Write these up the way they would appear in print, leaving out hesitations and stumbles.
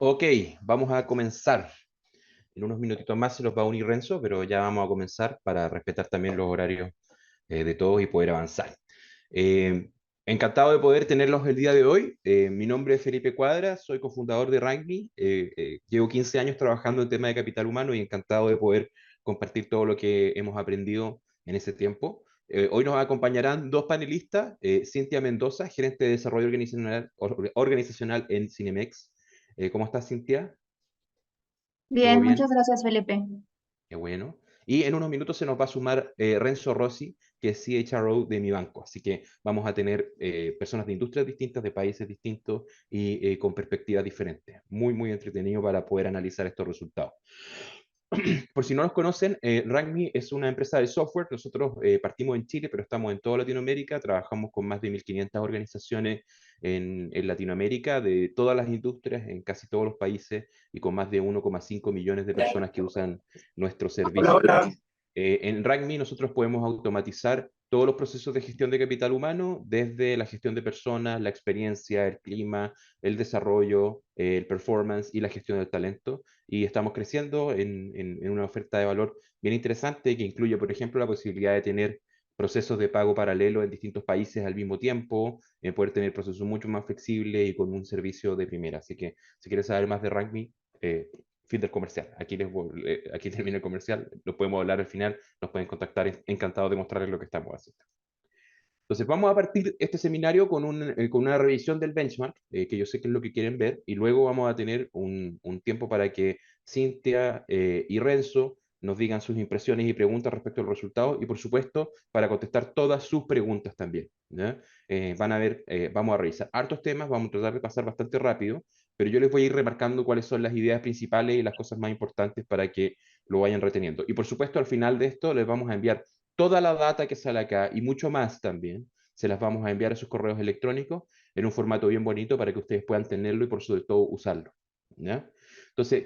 Ok, vamos a comenzar. En unos minutitos más se los va a unir Renzo, pero ya vamos a comenzar para respetar también los horarios de todos y poder avanzar. Eh, Encantado de poder tenerlos el día de hoy. Mi nombre es Felipe Cuadra, soy cofundador de Rankme. Llevo 15 años trabajando en tema de capital humano y encantado de poder compartir todo lo que hemos aprendido en ese tiempo. Hoy nos acompañarán dos panelistas, Cintia Mendoza, gerente de desarrollo organizacional en Cinemex. ¿Cómo estás, Cintia? ¿Todo Bien, bien? muchas gracias, Felipe. Qué bueno. Y en unos minutos se nos va a sumar Renzo Rossi, que es CHRO de mi banco. Así que vamos a tener personas de industrias distintas, de países distintos y con perspectivas diferentes. Muy, muy entretenido para poder analizar estos resultados. Por si no nos conocen, RankMe es una empresa de software. Nosotros partimos en Chile, pero estamos en toda Latinoamérica. Trabajamos con más de 1.500 organizaciones en Latinoamérica, de todas las industrias, en casi todos los países, y con más de 1,5 millones de personas que usan nuestro Hola, servicio. hola. En RankMe nosotros podemos automatizar todos los procesos de gestión de capital humano, desde la gestión de personas, la experiencia, el clima, el desarrollo, el performance y la gestión del talento. Y estamos creciendo en una oferta de valor bien interesante que incluye, por ejemplo, la posibilidad de tener procesos de pago paralelo en distintos países al mismo tiempo, poder tener procesos mucho más flexibles y con un servicio de primera. Así que si quieres saber más de RankMe, fin del comercial. Aquí termina el comercial, lo podemos hablar al final, nos pueden contactar, encantado de mostrarles lo que estamos haciendo. Entonces, vamos a partir este seminario con una revisión del benchmark, que yo sé que es lo que quieren ver, y luego vamos a tener un tiempo para que Cintia y Renzo nos digan sus impresiones y preguntas respecto al resultado, y por supuesto, para contestar todas sus preguntas también. ¿Ya? Vamos a revisar hartos temas, vamos a tratar de pasar bastante rápido, pero yo les voy a ir remarcando cuáles son las ideas principales y las cosas más importantes para que lo vayan reteniendo. Y por supuesto, al final de esto les vamos a enviar toda la data que sale acá y mucho más también, se las vamos a enviar a sus correos electrónicos en un formato bien bonito para que ustedes puedan tenerlo y por sobre todo usarlo. ¿Ya? Entonces,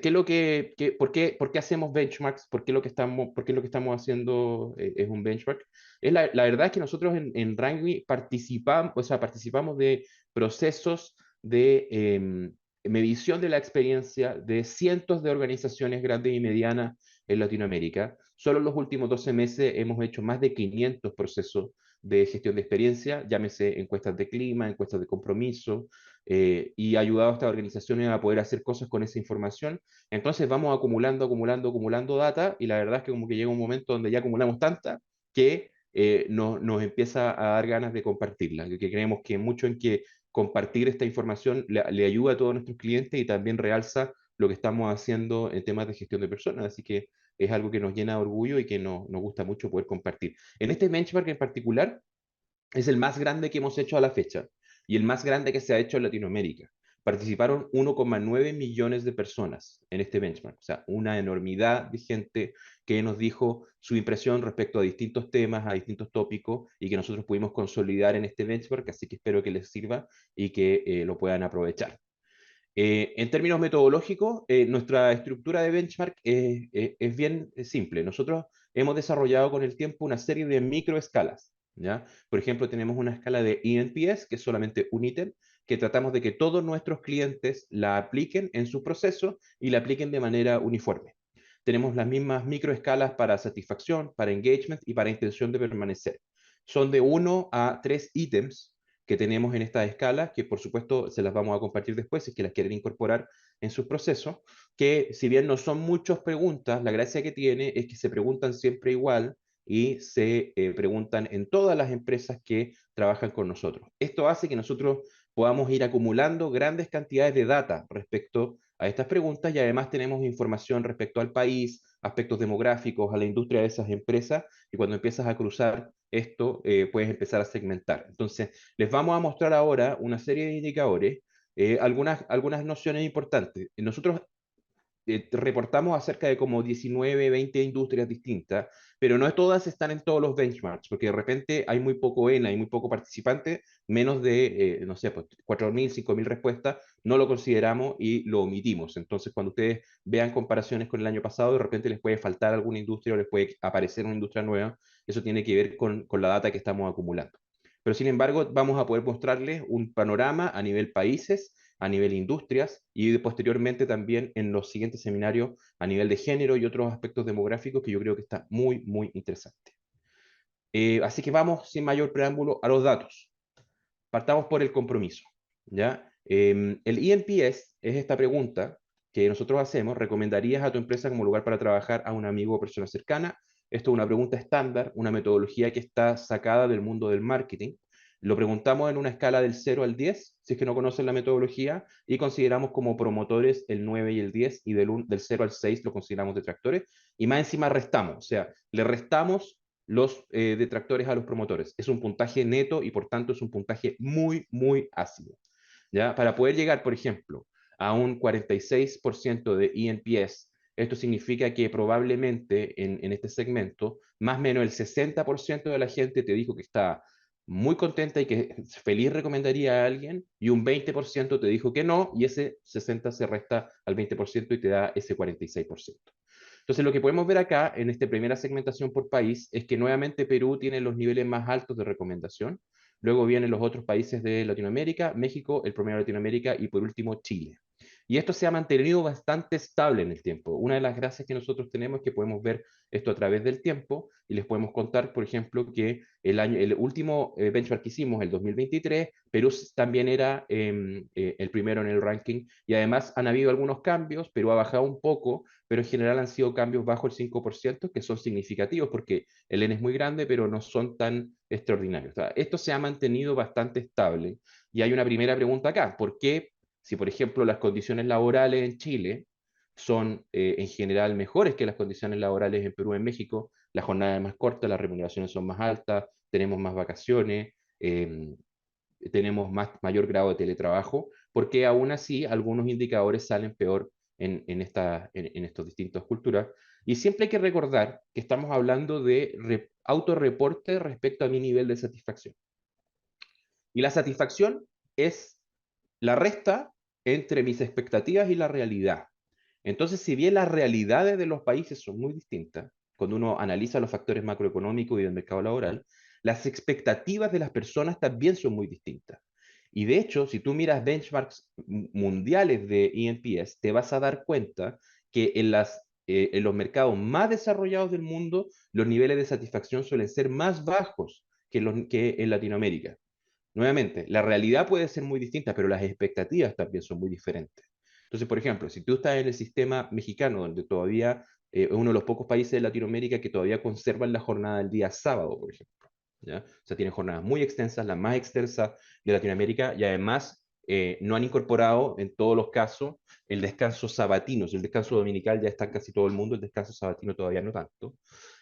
por qué hacemos benchmarks? ¿Por qué lo que estamos haciendo es un benchmark? La verdad es que nosotros en Rangui participamos, o sea, participamos de procesos de medición de la experiencia de cientos de organizaciones grandes y medianas en Latinoamérica. Solo en los últimos 12 meses hemos hecho más de 500 procesos de gestión de experiencia, llámese encuestas de clima, encuestas de compromiso, y ha ayudado a estas organizaciones a poder hacer cosas con esa información. Entonces vamos acumulando, acumulando, acumulando data, y la verdad es que como que llega un momento donde ya acumulamos tanta que nos empieza a dar ganas de compartirla, que creemos que mucho en que compartir esta información le ayuda a todos nuestros clientes y también realza lo que estamos haciendo en temas de gestión de personas. Así que es algo que nos llena de orgullo y que nos gusta mucho poder compartir. En este benchmark en particular, es el más grande que hemos hecho a la fecha y el más grande que se ha hecho en Latinoamérica. Participaron 1,9 millones de personas en este benchmark, o sea, una enormidad de gente que nos dijo su impresión respecto a distintos temas, a distintos tópicos y que nosotros pudimos consolidar en este benchmark, así que espero que les sirva y que lo puedan aprovechar. En términos metodológicos, nuestra estructura de benchmark es bien simple. Nosotros hemos desarrollado con el tiempo una serie de microescalas, ¿ya? Por ejemplo, tenemos una escala de eNPS, que es solamente un ítem, que tratamos de que todos nuestros clientes la apliquen en su proceso y la apliquen de manera uniforme. Tenemos las mismas microescalas para satisfacción, para engagement y para intención de permanecer. Son de 1 a 3 ítems que tenemos en esta escala, que por supuesto se las vamos a compartir después si es que las quieren incorporar en sus procesos, que si bien no son muchas preguntas, la gracia que tiene es que se preguntan siempre igual y se preguntan en todas las empresas que trabajan con nosotros. Esto hace que nosotros podamos ir acumulando grandes cantidades de data respecto a estas preguntas y además tenemos información respecto al país, aspectos demográficos, a la industria de esas empresas y cuando empiezas a cruzar esto, puedes empezar a segmentar. Entonces, les vamos a mostrar ahora una serie de indicadores, algunas nociones importantes. Nosotros reportamos acerca de como 19, 20 industrias distintas, pero no todas están en todos los benchmarks, porque de repente hay muy poco ENA, hay muy poco participante, menos de, no sé, pues 4.000, 5.000 respuestas, no lo consideramos y lo omitimos. Entonces, cuando ustedes vean comparaciones con el año pasado, de repente les puede faltar alguna industria o les puede aparecer una industria nueva. Eso tiene que ver con la data que estamos acumulando. Pero sin embargo, vamos a poder mostrarles un panorama a nivel países a nivel de industrias y posteriormente también en los siguientes seminarios a nivel de género y otros aspectos demográficos que yo creo que está muy, muy interesante. Así que vamos sin mayor preámbulo a los datos. Partamos por el compromiso, ¿ya? El ENPS es esta pregunta que nosotros hacemos: ¿recomendarías a tu empresa como lugar para trabajar a un amigo o persona cercana? Esto es una pregunta estándar, una metodología que está sacada del mundo del marketing. Lo preguntamos en una escala del 0 al 10, si es que no conocen la metodología, y consideramos como promotores el 9 y el 10, y del 0 al 6 lo consideramos detractores, y más encima restamos, o sea, le restamos los detractores a los promotores. Es un puntaje neto y por tanto es un puntaje muy, muy ácido. ¿Ya? Para poder llegar, por ejemplo, a un 46% de ENPS, esto significa que probablemente en este segmento, más o menos el 60% de la gente te dijo que está muy contenta y que feliz recomendaría a alguien, y un 20% te dijo que no, y ese 60 se resta al 20% y te da ese 46%. Entonces, lo que podemos ver acá en esta primera segmentación por país es que nuevamente Perú tiene los niveles más altos de recomendación. Luego vienen los otros países de Latinoamérica, México, el promedio de Latinoamérica y por último Chile. Y esto se ha mantenido bastante estable en el tiempo. Una de las gracias que nosotros tenemos es que podemos ver esto a través del tiempo y les podemos contar, por ejemplo, que el último benchmark que hicimos, el 2023, Perú también era el primero en el ranking y además han habido algunos cambios. Perú ha bajado un poco, pero en general han sido cambios bajo el 5%, que son significativos porque el N es muy grande, pero no son tan extraordinarios. O sea, esto se ha mantenido bastante estable. Y hay una primera pregunta acá: ¿por qué, si por ejemplo las condiciones laborales en Chile son en general mejores que las condiciones laborales en Perú, en México, la jornada es más corta, las remuneraciones son más altas, tenemos más vacaciones, tenemos mayor grado de teletrabajo? Porque aún así algunos indicadores salen peor en estas distintas culturas. Y siempre hay que recordar que estamos hablando de autorreporte respecto a mi nivel de satisfacción. Y la satisfacción es la resta entre mis expectativas y la realidad. Entonces, si bien las realidades de los países son muy distintas, cuando uno analiza los factores macroeconómicos y del mercado laboral, las expectativas de las personas también son muy distintas. Y de hecho, si tú miras benchmarks mundiales de ENPS, te vas a dar cuenta que en los mercados más desarrollados del mundo, los niveles de satisfacción suelen ser más bajos que en Latinoamérica. Nuevamente, la realidad puede ser muy distinta, pero las expectativas también son muy diferentes. Entonces, por ejemplo, si tú estás en el sistema mexicano, donde todavía es uno de los pocos países de Latinoamérica que todavía conservan la jornada del día sábado, por ejemplo, ¿ya? O sea, tienen jornadas muy extensas, las más extensas de Latinoamérica, y además no han incorporado en todos los casos el descanso sabatino. El descanso dominical ya está en casi todo el mundo, el descanso sabatino todavía no tanto.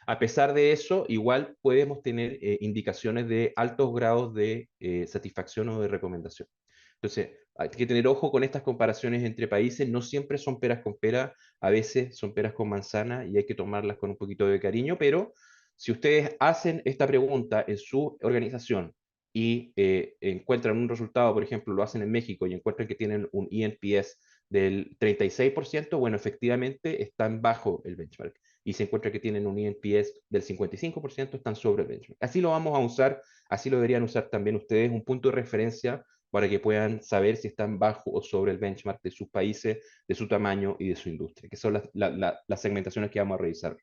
A pesar de eso, igual podemos tener indicaciones de altos grados de satisfacción o de recomendación. Entonces, hay que tener ojo con estas comparaciones entre países. No siempre son peras con pera, a veces son peras con manzana y hay que tomarlas con un poquito de cariño, pero si ustedes hacen esta pregunta en su organización y encuentran un resultado, por ejemplo, lo hacen en México y encuentran que tienen un ENPS del 36%, bueno, efectivamente están bajo el benchmark. Y se encuentra que tienen un ENPS del 55%, están sobre el benchmark. Así lo vamos a usar, así lo deberían usar también ustedes, un punto de referencia para que puedan saber si están bajo o sobre el benchmark de sus países, de su tamaño y de su industria, que son las segmentaciones que vamos a revisar.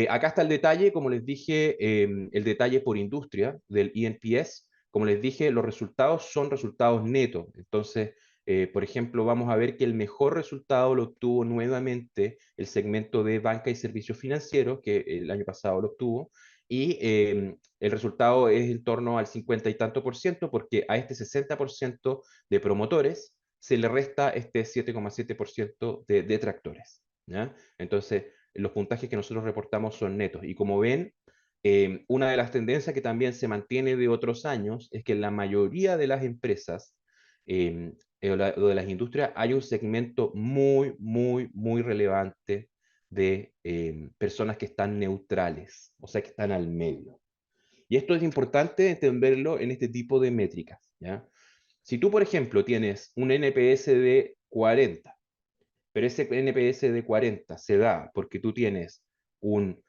Acá está el detalle, como les dije, el detalle por industria del ENPS. Como les dije, los resultados son resultados netos. Entonces, por ejemplo, vamos a ver que el mejor resultado lo obtuvo nuevamente el segmento de banca y servicios financieros, que el año pasado lo obtuvo, y el resultado es en torno al 50 y tanto por ciento, porque a este 60% de promotores se le resta este 7,7% de detractores. ¿Ya? Entonces, los puntajes que nosotros reportamos son netos. Y como ven, una de las tendencias que también se mantiene de otros años es que en la mayoría de las empresas o de las industrias hay un segmento muy, muy, muy relevante de personas que están neutrales, o sea, que están al medio. Y esto es importante entenderlo en este tipo de métricas, ¿ya? Si tú, por ejemplo, tienes un NPS de 40, pero ese NPS de 40 se da porque tú tienes un...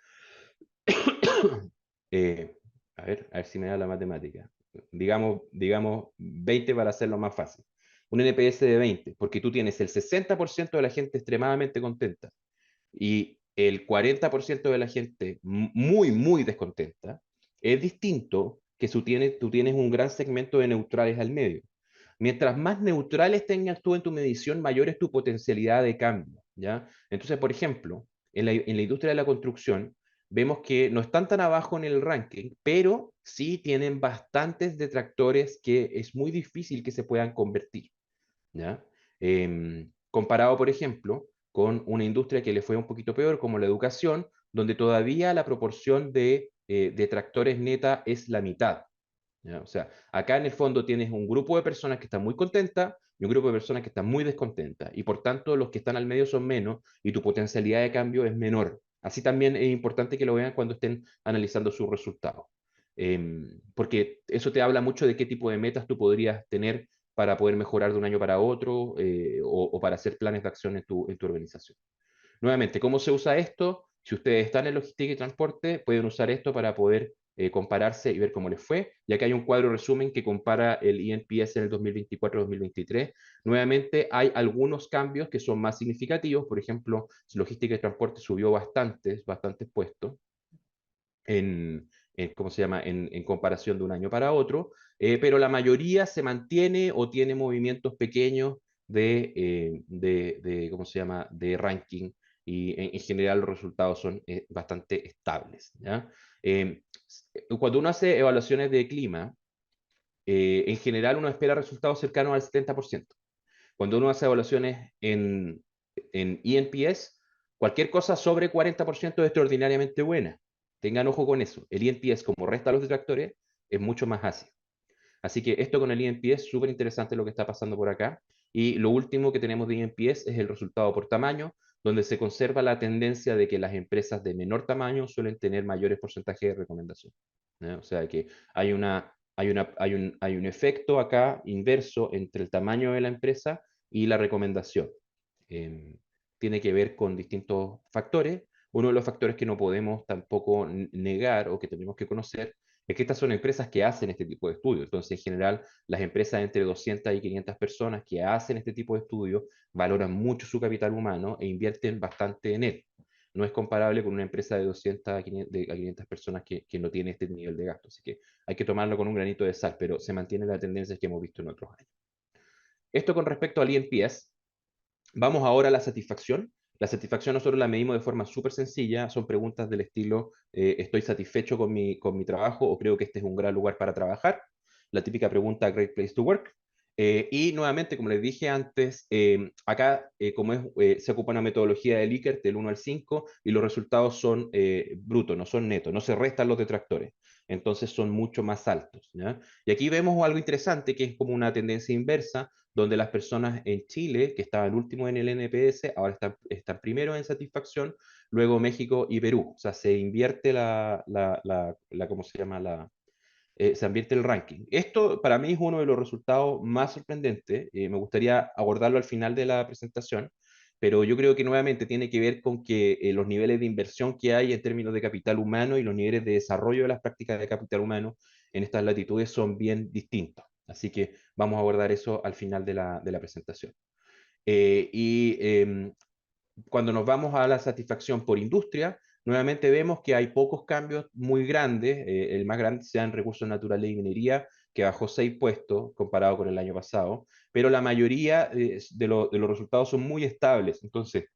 eh, a ver si me da la matemática. Digamos 20 para hacerlo más fácil. un NPS de 20, porque tú tienes el 60% de la gente extremadamente contenta y el 40% de la gente muy, muy descontenta, es distinto que tú tienes un gran segmento de neutrales al medio. Mientras más neutrales tengas tú en tu medición, mayor es tu potencialidad de cambio, ¿ya? Entonces, por ejemplo, en la industria de la construcción, vemos que no están tan abajo en el ranking, pero sí tienen bastantes detractores que es muy difícil que se puedan convertir, ¿ya? Comparado, por ejemplo, con una industria que le fue un poquito peor, como la educación, donde todavía la proporción de detractores neta es la mitad, ¿ya? O sea, acá en el fondo tienes un grupo de personas que están muy contentas y un grupo de personas que están muy descontentas, y por tanto los que están al medio son menos y tu potencialidad de cambio es menor. Así también es importante que lo vean cuando estén analizando sus resultados. Porque eso te habla mucho de qué tipo de metas tú podrías tener para poder mejorar de un año para otro, o para hacer planes de acción en tu organización. Nuevamente, ¿cómo se usa esto? Si ustedes están en logística y transporte, pueden usar esto para poder compararse y ver cómo les fue. Ya que hay un cuadro resumen que compara el INPS en el 2024-2023. Nuevamente, hay algunos cambios que son más significativos. Por ejemplo, logística y transporte subió bastantes puestos ¿cómo se llama? En comparación de un año para otro, pero la mayoría se mantiene o tiene movimientos pequeños ¿cómo se llama? De ranking, y en general los resultados son bastante estables, ¿ya? Cuando uno hace evaluaciones de clima, en general uno espera resultados cercanos al 70%. Cuando uno hace evaluaciones en ENPS, cualquier cosa sobre 40% es extraordinariamente buena. Tengan ojo con eso. El ENPS, como resta los detractores, es mucho más ácido. Así que esto con el ENPS es súper interesante lo que está pasando por acá. Y lo último que tenemos de ENPS es el resultado por tamaño, donde se conserva la tendencia de que las empresas de menor tamaño suelen tener mayores porcentajes de recomendación, ¿no? O sea que hay un efecto acá inverso entre el tamaño de la empresa y la recomendación. Eh, Tiene que ver con distintos factores. Uno de los factores que no podemos tampoco negar o que tenemos que conocer es que estas son empresas que hacen este tipo de estudios. Entonces, en general, las empresas entre 200 y 500 personas que hacen este tipo de estudios valoran mucho su capital humano e invierten bastante en él. No es comparable con una empresa de 200 a 500 personas que no tiene este nivel de gasto. Así que hay que tomarlo con un granito de sal, pero se mantiene la tendencia que hemos visto en otros años. Esto con respecto al INPS. Vamos ahora a la satisfacción. La satisfacción nosotros la medimos de forma súper sencilla. Son preguntas del estilo, ¿estoy satisfecho con mi trabajo o creo que este es un gran lugar para trabajar? La típica pregunta, Great Place to Work. Y nuevamente, como les dije antes, acá se ocupa una metodología de Likert del 1 al 5 y los resultados son brutos, no son netos, no se restan los detractores. Entonces son mucho más altos, ¿ya? Y aquí vemos algo interesante que es como una tendencia inversa, donde las personas en Chile, que estaban últimos en el NPS, ahora están primero en satisfacción, luego México y Perú. O sea, se invierte ¿cómo se llama? Se invierte el ranking. Esto para mí es uno de los resultados más sorprendentes. Me gustaría abordarlo al final de la presentación, pero yo creo que nuevamente tiene que ver con que los niveles de inversión que hay en términos de capital humano y los niveles de desarrollo de las prácticas de capital humano en estas latitudes son bien distintos. Así que vamos a abordar eso al final de la presentación. Cuando nos vamos a la satisfacción por industria, nuevamente vemos que hay pocos cambios muy grandes. El más grande sea en recursos naturales y minería, que bajó 6 puestos comparado con el año pasado, pero la mayoría de los resultados son muy estables. Entonces,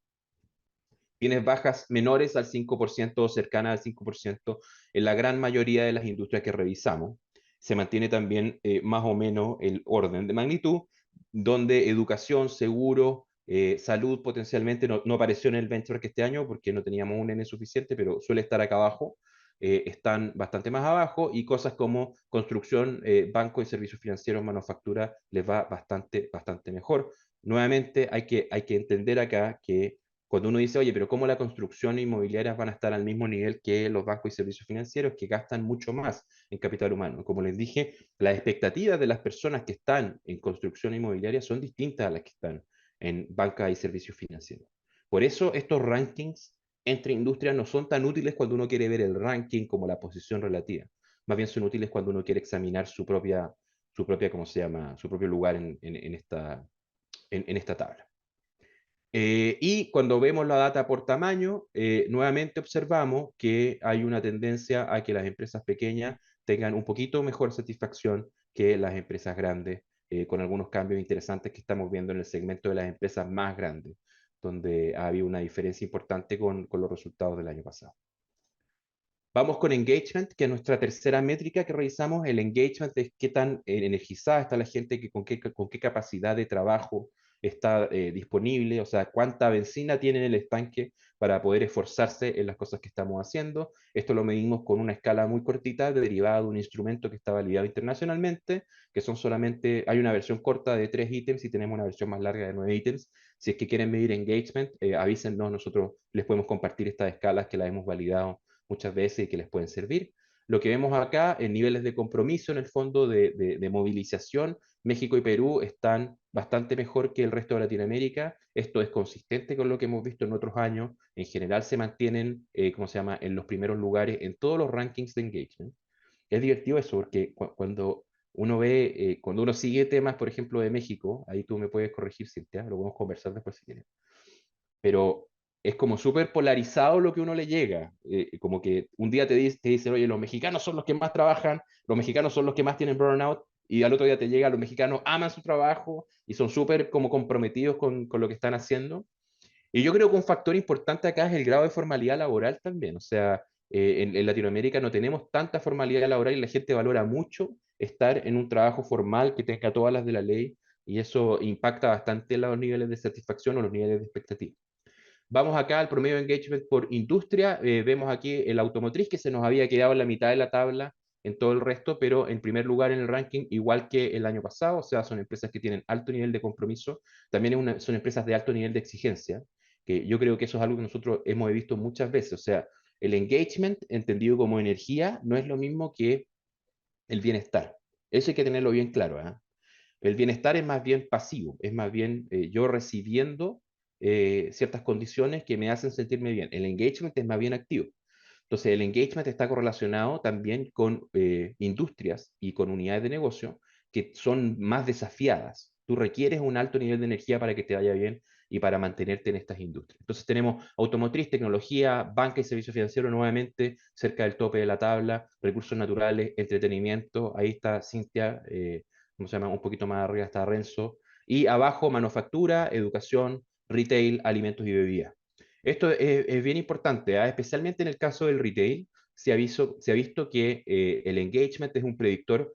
tienes bajas menores al 5% o cercanas al 5% en la gran mayoría de las industrias que revisamos. Se mantiene también más o menos el orden de magnitud, donde educación, seguro, salud potencialmente no apareció en el benchmark este año porque no teníamos un N suficiente, pero suele estar acá abajo. Están bastante más abajo, y cosas como construcción, banco y servicios financieros, manufactura, les va bastante mejor. Nuevamente hay que entender acá que cuando uno dice, oye, pero ¿cómo la construcción inmobiliaria van a estar al mismo nivel que los bancos y servicios financieros, que gastan mucho más en capital humano? Como les dije, las expectativas de las personas que están en construcción inmobiliaria son distintas a las que están en banca y servicios financieros. Por eso estos rankings entre industrias no son tan útiles cuando uno quiere ver el ranking como la posición relativa. Más bien son útiles cuando uno quiere examinar su propia, ¿cómo se llama? Su propio lugar en esta tabla. Y cuando vemos la data por tamaño, nuevamente observamos que hay una tendencia a que las empresas pequeñas tengan un poquito mejor satisfacción que las empresas grandes, con algunos cambios interesantes que estamos viendo en el segmento de las empresas más grandes, donde ha habido una diferencia importante con los resultados del año pasado. Vamos con engagement, que es nuestra tercera métrica que revisamos. El engagement es qué tan energizada está la gente, con qué capacidad de trabajo está disponible, o sea, cuánta benzina tiene en el estanque para poder esforzarse en las cosas que estamos haciendo. Esto lo medimos con una escala muy cortita, derivada de un instrumento que está validado internacionalmente, que son solamente, hay una versión corta de 3 ítems y tenemos una versión más larga de 9 ítems. Si es que quieren medir engagement, avísennos, nosotros les podemos compartir estas escalas que las hemos validado muchas veces y que les pueden servir. Lo que vemos acá en niveles de compromiso, en el fondo de movilización, México y Perú están bastante mejor que el resto de Latinoamérica. Esto es consistente con lo que hemos visto en otros años. En general se mantienen, ¿cómo se llama?, en los primeros lugares en todos los rankings de engagement. Es divertido eso, porque cuando uno ve, cuando uno sigue temas, por ejemplo, de México, ahí tú me puedes corregir, Cintia, lo podemos conversar después si quieres, pero es como súper polarizado lo que uno le llega. Como que un día te dicen, oye, los mexicanos son los que más trabajan, los mexicanos son los que más tienen burnout, y al otro día te llega, los mexicanos aman su trabajo y son súper como comprometidos con lo que están haciendo. Y yo creo que un factor importante acá es el grado de formalidad laboral también. O sea, en Latinoamérica no tenemos tanta formalidad laboral y la gente valora mucho estar en un trabajo formal que tenga todas las de la ley, y eso impacta bastante los niveles de satisfacción o los niveles de expectativa. Vamos acá al promedio de engagement por industria. Vemos aquí el automotriz, que se nos había quedado en la mitad de la tabla en todo el resto, pero en primer lugar en el ranking, igual que el año pasado. O sea, son empresas que tienen alto nivel de compromiso. También son empresas de alto nivel de exigencia, que yo creo que eso es algo que nosotros hemos visto muchas veces. O sea, el engagement, entendido como energía, no es lo mismo que el bienestar. Eso hay que tenerlo bien claro, ¿eh? El bienestar es más bien pasivo, es más bien yo recibiendo ciertas condiciones que me hacen sentirme bien. El engagement es más bien activo. Entonces, el engagement está correlacionado también con industrias y con unidades de negocio que son más desafiadas. Tú requieres un alto nivel de energía para que te vaya bien y para mantenerte en estas industrias. Entonces tenemos automotriz, tecnología, banca y servicios financieros nuevamente cerca del tope de la tabla, recursos naturales, entretenimiento, ahí está Cintia, ¿cómo se llama? Un poquito más arriba está Renzo, y abajo manufactura, educación, retail, alimentos y bebidas. Esto es bien importante, ¿eh? Especialmente en el caso del retail, se ha visto que el engagement es un predictor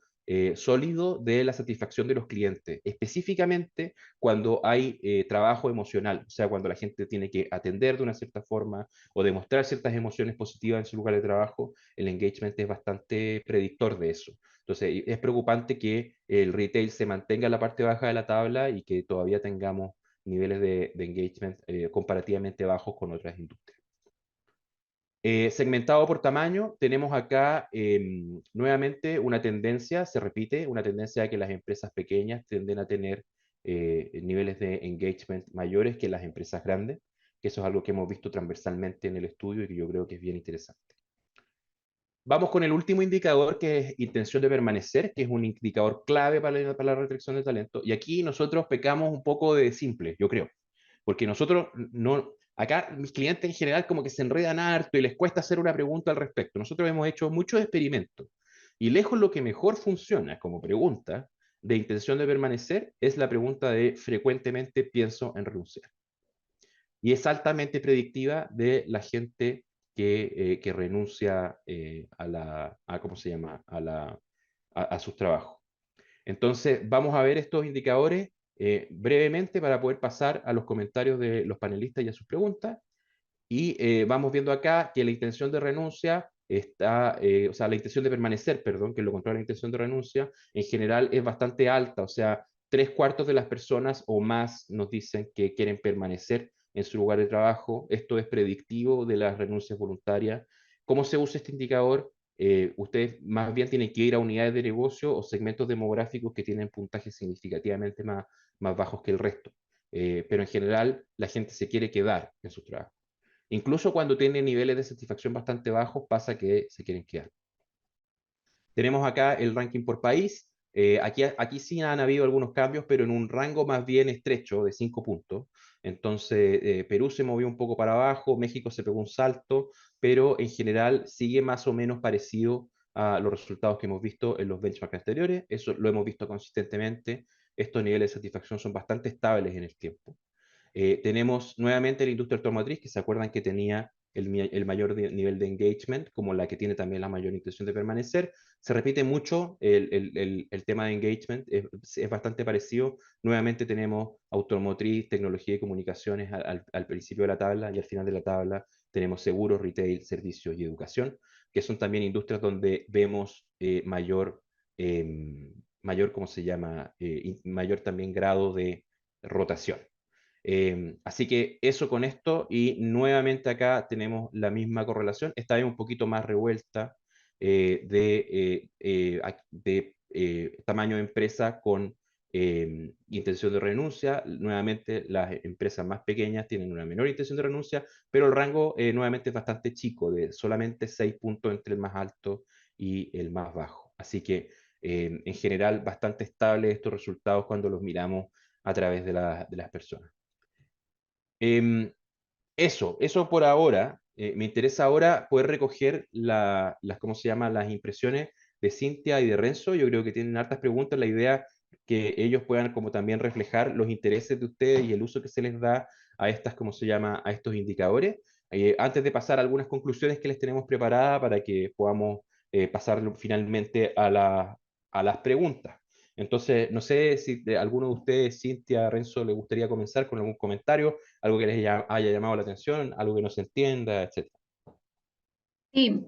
sólido de la satisfacción de los clientes, específicamente cuando hay trabajo emocional, o sea, cuando la gente tiene que atender de una cierta forma o demostrar ciertas emociones positivas en su lugar de trabajo, el engagement es bastante predictor de eso. Entonces, es preocupante que el retail se mantenga en la parte baja de la tabla y que todavía tengamos niveles de engagement comparativamente bajos con otras industrias. Segmentado por tamaño, tenemos acá nuevamente una tendencia, se repite, una tendencia a que las empresas pequeñas tienden a tener niveles de engagement mayores que las empresas grandes, que eso es algo que hemos visto transversalmente en el estudio y que yo creo que es bien interesante. Vamos con el último indicador, que es intención de permanecer, que es un indicador clave para la retención de talento. Y aquí nosotros pecamos un poco de simple, yo creo, porque nosotros no, acá mis clientes en general como que se enredan harto y les cuesta hacer una pregunta al respecto. Nosotros hemos hecho muchos experimentos y lejos lo que mejor funciona como pregunta de intención de permanecer es la pregunta de frecuentemente pienso en renunciar. Y es altamente predictiva de la gente que renuncia ¿cómo se llama? A sus trabajos. Entonces, vamos a ver estos indicadores brevemente para poder pasar a los comentarios de los panelistas y a sus preguntas. Y vamos viendo acá que la intención de renuncia está, o sea, la intención de permanecer, perdón, que es lo contrario a la intención de renuncia, en general es bastante alta, o sea, 3/4 de las personas o más nos dicen que quieren permanecer en su lugar de trabajo. Esto es predictivo de las renuncias voluntarias. ¿Cómo se usa este indicador? Ustedes más bien tienen que ir a unidades de negocio o segmentos demográficos que tienen puntajes significativamente más bajos que el resto. Pero en general la gente se quiere quedar en su trabajo. Incluso cuando tiene niveles de satisfacción bastante bajos, pasa que se quieren quedar. Tenemos acá el ranking por país. Aquí sí han habido algunos cambios, pero en un rango más bien estrecho de 5 puntos. Entonces, Perú se movió un poco para abajo, México se pegó un salto, pero en general sigue más o menos parecido a los resultados que hemos visto en los benchmarks anteriores. Eso lo hemos visto consistentemente. Estos niveles de satisfacción son bastante estables en el tiempo. Tenemos nuevamente la industria automotriz, que se acuerdan que tenía el mayor nivel de engagement, como la que tiene también la mayor intención de permanecer. Se repite mucho el tema de engagement, es bastante parecido. Nuevamente tenemos automotriz, tecnología y comunicaciones al principio de la tabla, y al final de la tabla tenemos seguros, retail, servicios y educación, que son también industrias donde vemos mayor, ¿cómo se llama? Mayor también grado de rotación. Así que eso con esto, y nuevamente acá tenemos la misma correlación, esta vez un poquito más revuelta, de tamaño de empresa con intención de renuncia. Nuevamente las empresas más pequeñas tienen una menor intención de renuncia, pero el rango nuevamente es bastante chico, de solamente 6 puntos entre el más alto y el más bajo. Así que en general bastante estables estos resultados cuando los miramos a través de las personas. Em, eso por ahora. Me interesa ahora poder recoger ¿cómo se llama? Las impresiones de Cintia y de Renzo. Yo creo que tienen hartas preguntas. La idea que ellos puedan como también reflejar los intereses de ustedes y el uso que se les da a estas, ¿cómo se llama? A estos indicadores. Antes de pasar a algunas conclusiones que les tenemos preparadas para que podamos pasar finalmente a las preguntas. Entonces, no sé si de alguno de ustedes, Cintia, Renzo, le gustaría comenzar con algún comentario, algo que les haya llamado la atención, algo que no se entienda, etcétera. Sí,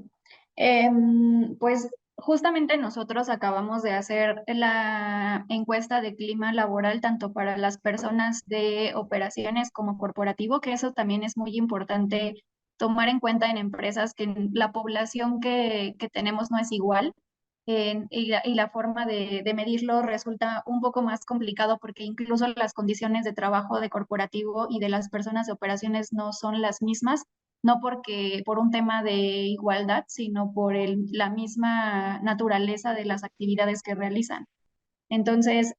pues justamente nosotros acabamos de hacer la encuesta de clima laboral tanto para las personas de operaciones como corporativo, que eso también es muy importante tomar en cuenta en empresas que la población que tenemos no es igual. Y la forma de medirlo resulta un poco más complicado porque incluso las condiciones de trabajo de corporativo y de las personas de operaciones no son las mismas, no porque por un tema de igualdad, sino por la misma naturaleza de las actividades que realizan. Entonces,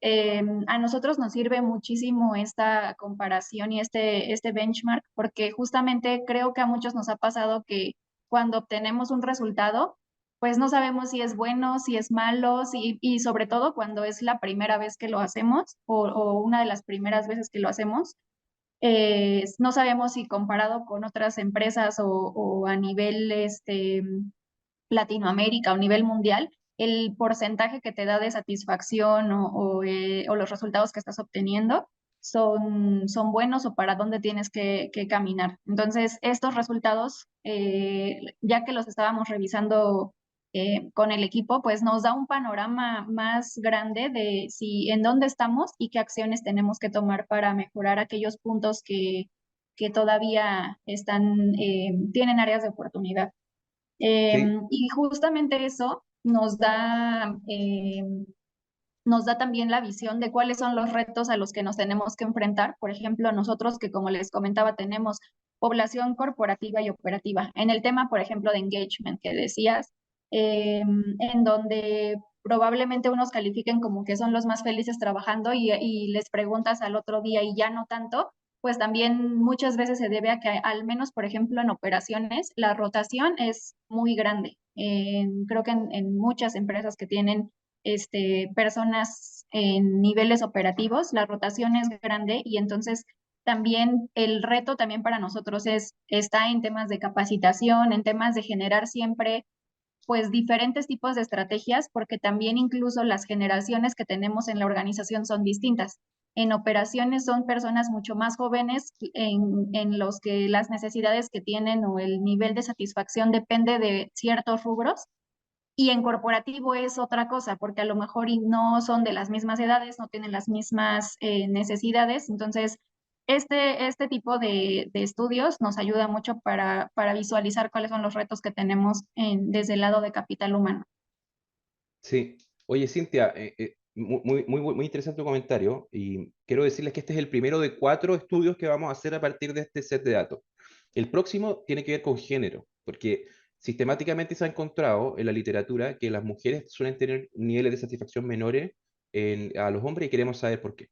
a nosotros nos sirve muchísimo esta comparación y este benchmark, porque justamente creo que a muchos nos ha pasado que cuando obtenemos un resultado, pues no sabemos si es bueno, si es malo, y sobre todo cuando es la primera vez que lo hacemos o una de las primeras veces que lo hacemos, no sabemos si comparado con otras empresas o a nivel Latinoamérica o nivel mundial, el porcentaje que te da de satisfacción o los resultados que estás obteniendo son buenos o para dónde tienes que caminar. Entonces, estos resultados, ya que los estábamos revisando con el equipo, pues nos da un panorama más grande de si en dónde estamos y qué acciones tenemos que tomar para mejorar aquellos puntos que todavía tienen áreas de oportunidad. Sí, Y justamente eso nos da también la visión de cuáles son los retos a los que nos tenemos que enfrentar. Por ejemplo, nosotros que, como les comentaba, tenemos población corporativa y operativa. En el tema, por ejemplo, de engagement que decías, en donde probablemente unos califiquen como que son los más felices trabajando y les preguntas al otro día y ya no tanto, pues también muchas veces se debe a que al menos, por ejemplo, en operaciones, la rotación es muy grande. Creo que en muchas empresas que tienen personas en niveles operativos, la rotación es grande y entonces también el reto también para nosotros está en temas de capacitación, en temas de generar siempre pues diferentes tipos de estrategias, porque también incluso las generaciones que tenemos en la organización son distintas. En operaciones son personas mucho más jóvenes en los que las necesidades que tienen o el nivel de satisfacción depende de ciertos rubros y en corporativo es otra cosa, porque a lo mejor y no son de las mismas edades, no tienen las mismas necesidades. Entonces, este tipo de estudios nos ayuda mucho para visualizar cuáles son los retos que tenemos desde el lado de capital humano. sí. Oye, Cintia, muy interesante tu comentario, y quiero decirles que este es el primero de 4 estudios que vamos a hacer a partir de este set de datos. El próximo tiene que ver con género, porque sistemáticamente se ha encontrado en la literatura que las mujeres suelen tener niveles de satisfacción menores a los hombres y queremos saber por qué.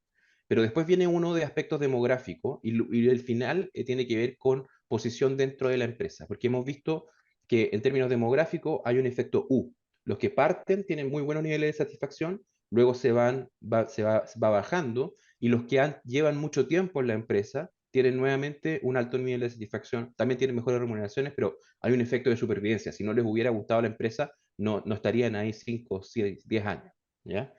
Pero después viene uno de aspectos demográficos y el final tiene que ver con posición dentro de la empresa, porque hemos visto que en términos demográficos hay un efecto U. Los que parten tienen muy buenos niveles de satisfacción, luego va bajando y los que llevan mucho tiempo en la empresa tienen nuevamente un alto nivel de satisfacción, también tienen mejores remuneraciones, pero hay un efecto de supervivencia. Si no les hubiera gustado la empresa, no estarían ahí 5, 10 años. ¿Ya?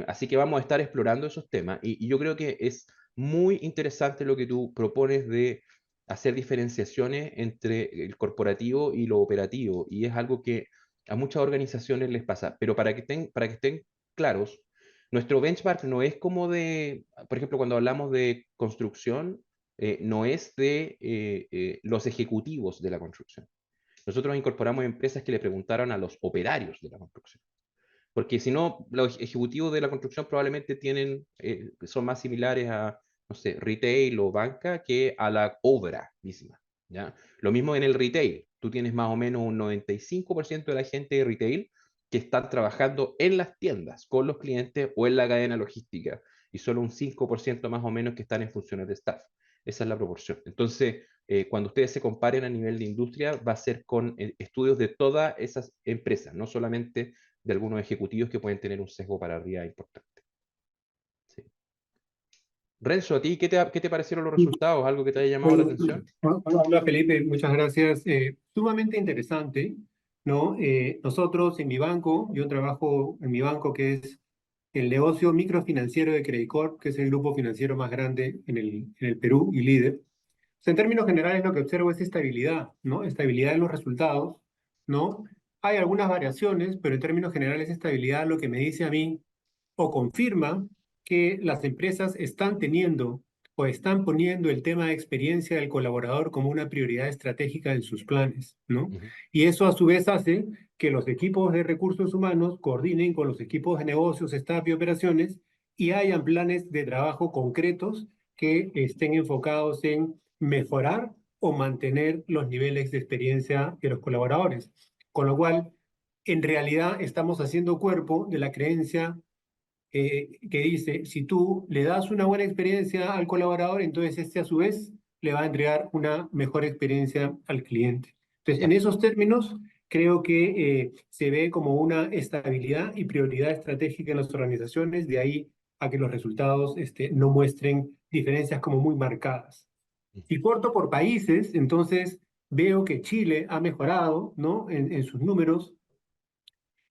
Así que vamos a estar explorando esos temas y yo creo que es muy interesante lo que tú propones de hacer diferenciaciones entre el corporativo y lo operativo y es algo que a muchas organizaciones les pasa, pero para que estén claros, nuestro benchmark no es como de, por ejemplo, cuando hablamos de construcción, no es de los ejecutivos de la construcción. Nosotros incorporamos empresas que le preguntaron a los operarios de la construcción. Porque si no, los ejecutivos de la construcción probablemente son más similares a, no sé, retail o banca que a la obra misma. ¿Ya? Lo mismo en el retail. Tú tienes más o menos un 95% de la gente de retail que están trabajando en las tiendas con los clientes o en la cadena logística y solo un 5% más o menos que están en funciones de staff. Esa es la proporción. Entonces, cuando ustedes se comparen a nivel de industria, va a ser con estudios de todas esas empresas, no solamente de algunos ejecutivos que pueden tener un sesgo para arriba importante. Sí. Renzo, ¿a ti qué te parecieron los resultados? ¿Algo que te haya llamado la atención? Hola Felipe, muchas gracias. Sumamente interesante, ¿no? Nosotros en mi banco, yo trabajo en mi banco que es el negocio microfinanciero de Credicorp, que es el grupo financiero más grande en el Perú y líder. O sea, en términos generales lo que observo es estabilidad, ¿no? Estabilidad en los resultados, ¿no? Hay algunas variaciones, pero en términos generales estabilidad lo que me dice a mí o confirma que las empresas están teniendo o están poniendo el tema de experiencia del colaborador como una prioridad estratégica en sus planes, ¿no? Uh -huh. Y eso a su vez hace que los equipos de recursos humanos coordinen con los equipos de negocios, staff y operaciones y hayan planes de trabajo concretos que estén enfocados en mejorar o mantener los niveles de experiencia de los colaboradores. Con lo cual, en realidad estamos haciendo cuerpo de la creencia que dice, si tú le das una buena experiencia al colaborador, entonces este a su vez le va a entregar una mejor experiencia al cliente. Entonces, en Exacto. esos términos, creo que se ve como una estabilidad y prioridad estratégica en las organizaciones, de ahí a que los resultados no muestren diferencias como muy marcadas. Si corto por países, entonces veo que Chile ha mejorado, ¿no? en sus números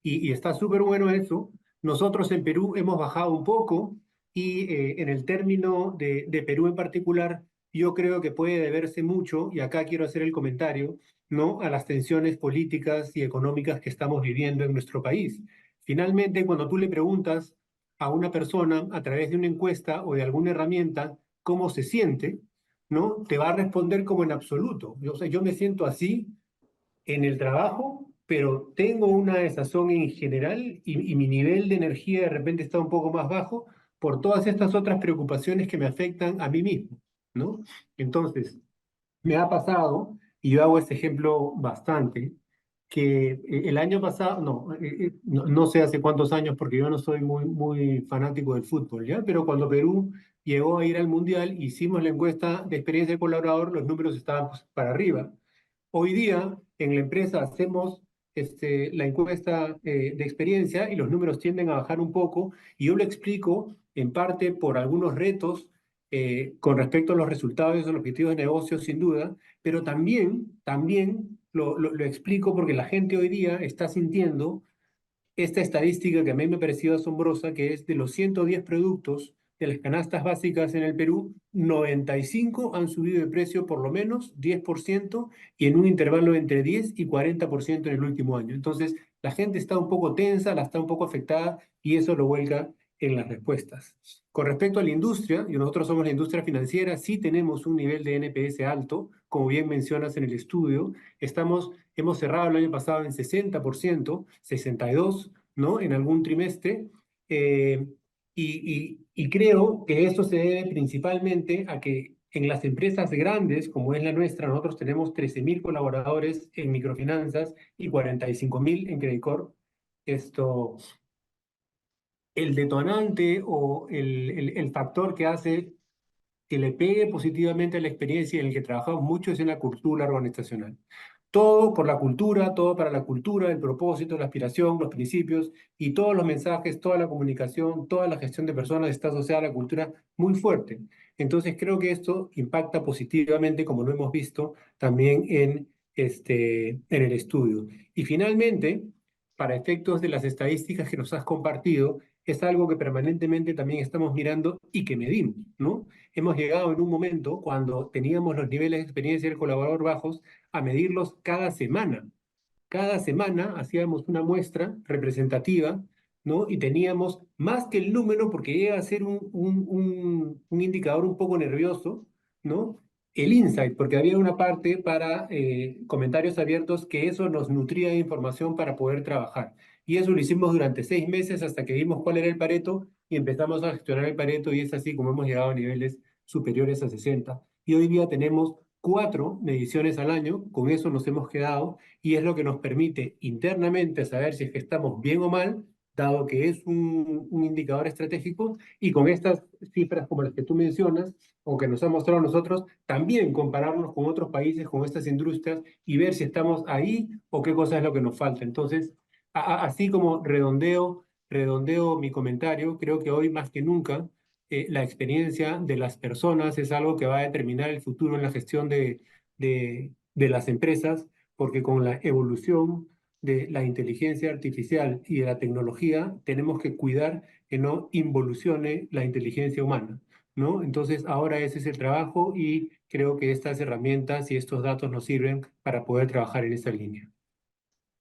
y está súper bueno eso. Nosotros en Perú hemos bajado un poco y en el término de Perú en particular, yo creo que puede deberse mucho, y acá quiero hacer el comentario, ¿no? a las tensiones políticas y económicas que estamos viviendo en nuestro país. Finalmente, cuando tú le preguntas a una persona a través de una encuesta o de alguna herramienta cómo se siente, ¿no? Te va a responder como en absoluto. O sea, yo me siento así en el trabajo, pero tengo una desazón en general y mi nivel de energía de repente está un poco más bajo por todas estas otras preocupaciones que me afectan a mí mismo, ¿no? Entonces, me ha pasado, y yo hago este ejemplo bastante, que el año pasado, no sé hace cuántos años, porque yo no soy muy fanático del fútbol, ¿ya? Pero cuando Perú llegó a ir al Mundial, hicimos la encuesta de experiencia de colaborador, los números estaban pues, para arriba. Hoy día en la empresa hacemos la encuesta de experiencia y los números tienden a bajar un poco y yo lo explico en parte por algunos retos con respecto a los resultados y los objetivos de negocio sin duda, pero también lo explico porque la gente hoy día está sintiendo esta estadística que a mí me ha parecido asombrosa, que es de los 110 productos de las canastas básicas en el Perú, 95 han subido de precio por lo menos 10% y en un intervalo entre 10 y 40% en el último año. Entonces, la gente está un poco tensa, la está un poco afectada y eso lo vuelca en las respuestas. Con respecto a la industria, y nosotros somos la industria financiera, sí tenemos un nivel de NPS alto, como bien mencionas en el estudio, hemos cerrado el año pasado en 60%, 62%, ¿no? En algún trimestre. Y creo que esto se debe principalmente a que En las empresas grandes, como es la nuestra, nosotros tenemos 13.000 colaboradores en microfinanzas y 45.000 en Credit Corp. Esto, el detonante o el factor que hace que le pegue positivamente a la experiencia en la que trabajamos mucho es en la cultura organizacional. Todo por la cultura, todo para la cultura, el propósito, la aspiración, los principios y todos los mensajes, toda la comunicación, toda la gestión de personas está asociada a la cultura muy fuerte. Entonces creo que esto impacta positivamente, como lo hemos visto también en el estudio. Y finalmente, para efectos de las estadísticas que nos has compartido, es algo que permanentemente también estamos mirando y que medimos, ¿no? Hemos llegado en un momento cuando teníamos los niveles de experiencia del colaborador bajos a medirlos cada semana. Cada semana hacíamos una muestra representativa, ¿no? Y teníamos más que el número, porque llega a ser un indicador un poco nervioso, ¿no? El insight, porque había una parte para comentarios abiertos que eso nos nutría de información para poder trabajar. Y eso lo hicimos durante 6 meses hasta que vimos cuál era el Pareto y empezamos a gestionar el Pareto y es así como hemos llegado a niveles superiores a 60. Y hoy día tenemos 4 mediciones al año, con eso nos hemos quedado y es lo que nos permite internamente saber si es que estamos bien o mal, dado que es un indicador estratégico, y con estas cifras como las que tú mencionas, o que nos han mostrado a nosotros, también compararnos con otros países, con estas industrias, y ver si estamos ahí o qué cosa es lo que nos falta. Entonces, así como redondeo mi comentario, creo que hoy más que nunca la experiencia de las personas es algo que va a determinar el futuro en la gestión de las empresas, porque con la evolución de la inteligencia artificial y de la tecnología, tenemos que cuidar que no involucione la inteligencia humana, ¿no? Entonces, ahora ese es el trabajo y creo que estas herramientas y estos datos nos sirven para poder trabajar en esta línea.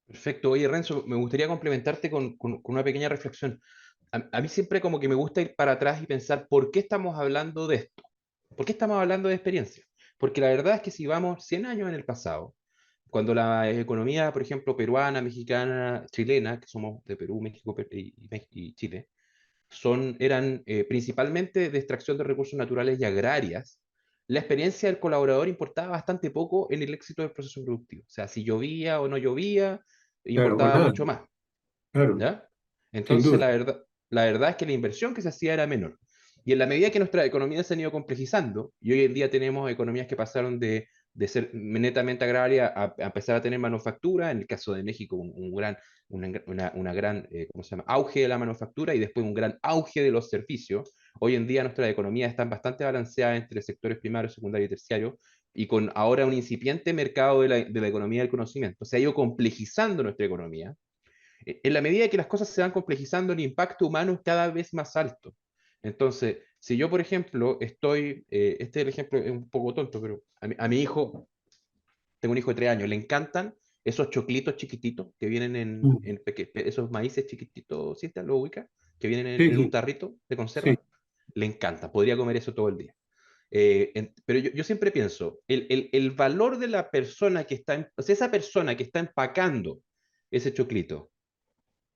Perfecto. Oye, Renzo, me gustaría complementarte con una pequeña reflexión. A mí siempre como que me gusta ir para atrás y pensar por qué estamos hablando de esto. ¿Por qué estamos hablando de experiencia? Porque la verdad es que si vamos 100 años en el pasado, cuando la economía, por ejemplo, peruana, mexicana, chilena, que somos de Perú, México y Chile, eran principalmente de extracción de recursos naturales y agrarias, la experiencia del colaborador importaba bastante poco en el éxito del proceso productivo. O sea, si llovía o no llovía, Claro, o importaba nada, mucho más, claro, ¿ya? sin Entonces, duda. la verdad es que la inversión que se hacía era menor. Y en la medida que nuestras economías se han ido complejizando, y hoy en día tenemos economías que pasaron de ser netamente agraria a empezar a tener manufactura, en el caso de México, una gran ¿cómo se llama? Auge de la manufactura y después un gran auge de los servicios. Hoy en día nuestras economías están bastante balanceadas entre sectores primarios, secundarios y terciarios, y con ahora un incipiente mercado de la economía del conocimiento. Se ha ido complejizando nuestra economía. En la medida que las cosas se van complejizando, el impacto humano es cada vez más alto. Entonces, si yo, por ejemplo, este es el ejemplo, es un poco tonto, pero a mi hijo, tengo un hijo de 3 años, le encantan esos choclitos chiquititos que vienen Mm. esos maíces chiquititos, ¿sí? ¿Lo ubica? Que vienen Sí, en un sí, tarrito de sí. conserva. Le encanta, podría comer eso todo el día. Pero yo siempre pienso, el valor de la persona que está, o sea, esa persona que está empacando ese choclito,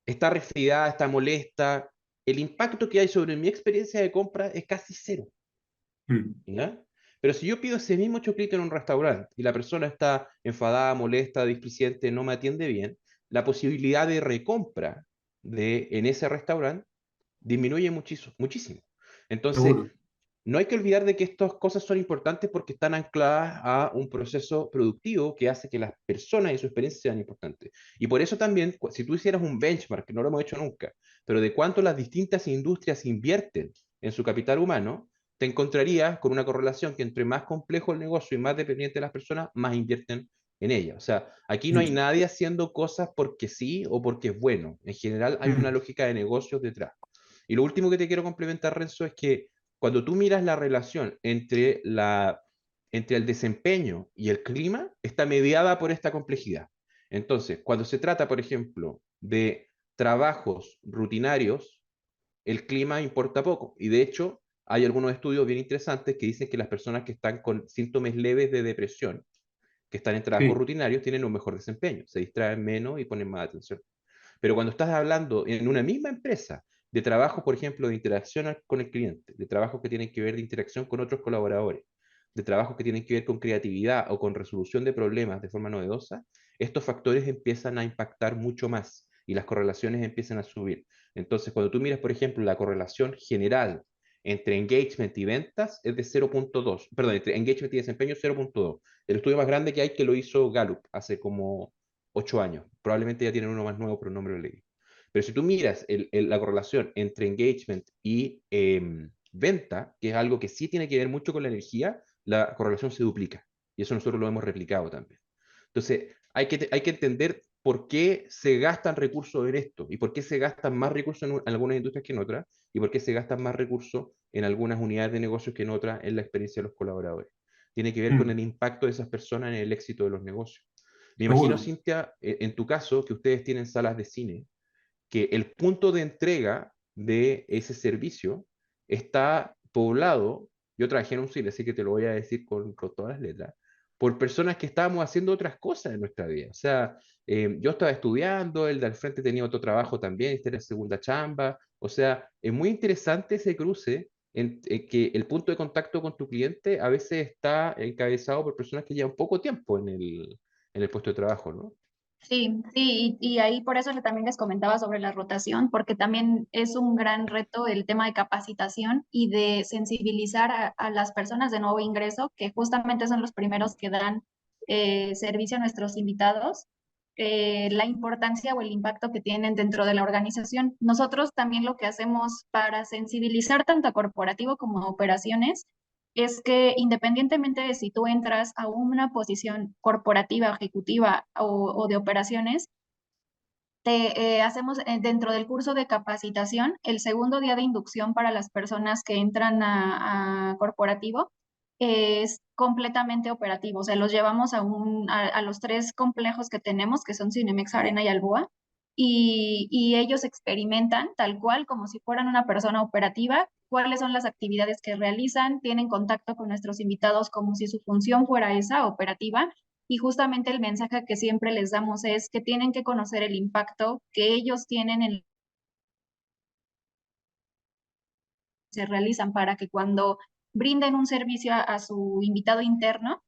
está resfriada, está molesta, el impacto que hay sobre mi experiencia de compra es casi cero, Mm. ¿ya? Pero si yo pido ese mismo choclito en un restaurante y la persona está enfadada, molesta, displicente, no me atiende bien, la posibilidad de recompra en ese restaurante disminuye muchísimo, muchísimo. Entonces, Seguro. no hay que olvidar de que estas cosas son importantes porque están ancladas a un proceso productivo que hace que las personas y su experiencia sean importantes. Y por eso también, si tú hicieras un benchmark, que no lo hemos hecho nunca, pero de cuánto las distintas industrias invierten en su capital humano, te encontrarías con una correlación que entre más complejo el negocio y más dependiente de las personas, más invierten en ella. O sea, aquí no hay Mm. nadie haciendo cosas porque sí o porque es bueno. En general hay una Mm. lógica de negocios detrás. Y lo último que te quiero complementar, Renzo, es que cuando tú miras la relación entre el desempeño y el clima, está mediada por esta complejidad. Entonces, cuando se trata, por ejemplo, de trabajos rutinarios, el clima importa poco. Y de hecho, hay algunos estudios bien interesantes que dicen que las personas que están con síntomas leves de depresión, que están en trabajos Sí, rutinarios, tienen un mejor desempeño, se distraen menos y ponen más atención. Pero cuando estás hablando en una misma empresa de trabajo, por ejemplo, de interacción con el cliente, de trabajos que tienen que ver de interacción con otros colaboradores, de trabajos que tienen que ver con creatividad o con resolución de problemas de forma novedosa, estos factores empiezan a impactar mucho más y las correlaciones empiezan a subir. Entonces, cuando tú miras, por ejemplo, la correlación general entre engagement y ventas es de 0.2, perdón, entre engagement y desempeño 0.2. El estudio más grande que hay que lo hizo Gallup hace como 8 años. Probablemente ya tienen uno más nuevo, pero no me lo leí. Pero si tú miras la correlación entre engagement y venta, que es algo que sí tiene que ver mucho con la energía, la correlación se duplica. Y eso nosotros lo hemos replicado también. Entonces, hay que entender por qué se gastan recursos en esto y por qué se gastan más recursos en algunas industrias que en otras y por qué se gastan más recursos en algunas unidades de negocios que en otras en la experiencia de los colaboradores. Tiene que ver con el impacto de esas personas en el éxito de los negocios. Me imagino, Seguro. Cintia, en tu caso, que ustedes tienen salas de cine, que el punto de entrega de ese servicio está poblado. Yo trabajé en un cine, así que te lo voy a decir con todas las letras, por personas que estábamos haciendo otras cosas en nuestra vida. O sea, yo estaba estudiando, el de al frente tenía otro trabajo también, esta era segunda chamba. O sea, es muy interesante ese cruce en que el punto de contacto con tu cliente a veces está encabezado por personas que llevan poco tiempo en el puesto de trabajo, ¿no? Sí, sí, y ahí por eso también les comentaba sobre la rotación, porque también es un gran reto el tema de capacitación y de sensibilizar a las personas de nuevo ingreso, que justamente son los primeros que dan servicio a nuestros invitados, la importancia o el impacto que tienen dentro de la organización. Nosotros también lo que hacemos para sensibilizar tanto a corporativo como a operaciones es que independientemente de si tú entras a una posición corporativa, ejecutiva o de operaciones, te hacemos dentro del curso de capacitación, el segundo día de inducción para las personas que entran a corporativo es completamente operativo. O sea, los llevamos a los tres complejos que tenemos, que son Cinemex, Arena y Alboa, y ellos experimentan tal cual como si fueran una persona operativa, cuáles son las actividades que realizan, tienen contacto con nuestros invitados como si su función fuera esa operativa y justamente el mensaje que siempre les damos es que tienen que conocer el impacto que ellos tienen en se realizan para que cuando brinden un servicio a su invitado interno,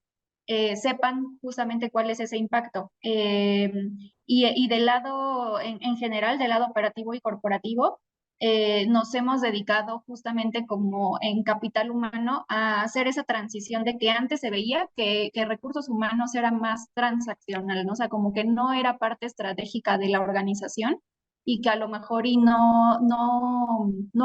sepan justamente cuál es ese impacto. Y del lado, en general, del lado operativo y corporativo, nos hemos dedicado justamente como en capital humano a hacer esa transición de que antes se veía que recursos humanos era más transaccional, ¿no? O sea, como que no era parte estratégica de la organización y que a lo mejor y no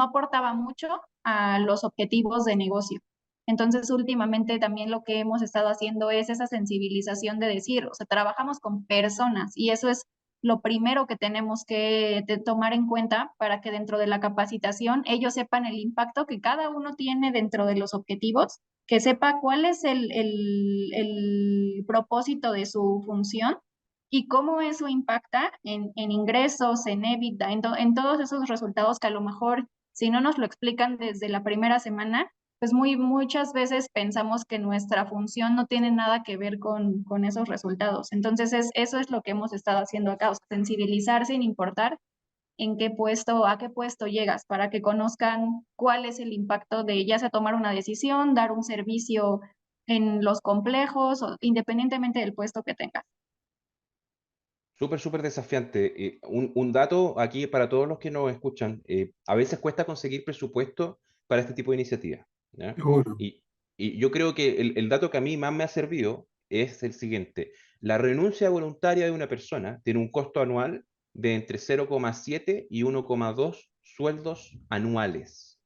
aportaba mucho a los objetivos de negocio. Entonces, últimamente también lo que hemos estado haciendo es esa sensibilización de decir, o sea, trabajamos con personas y eso es lo primero que tenemos que tomar en cuenta para que dentro de la capacitación ellos sepan el impacto que cada uno tiene dentro de los objetivos, que sepa cuál es el propósito de su función y cómo eso impacta en ingresos, en EBITDA, en todos esos resultados que a lo mejor si no nos lo explican desde la primera semana, pues muchas veces pensamos que nuestra función no tiene nada que ver con esos resultados. Entonces, eso es lo que hemos estado haciendo acá, o sea, sensibilizar sin importar en qué puesto, a qué puesto llegas, para que conozcan cuál es el impacto de ya sea tomar una decisión, dar un servicio en los complejos, o independientemente del puesto que tengas. Súper, súper desafiante. Un dato aquí para todos los que nos escuchan, a veces cuesta conseguir presupuesto para este tipo de iniciativas, ¿ya? Seguro. Y yo creo que el dato que a mí más me ha servido es el siguiente. La renuncia voluntaria de una persona tiene un costo anual de entre 0,7 y 1,2 sueldos anuales,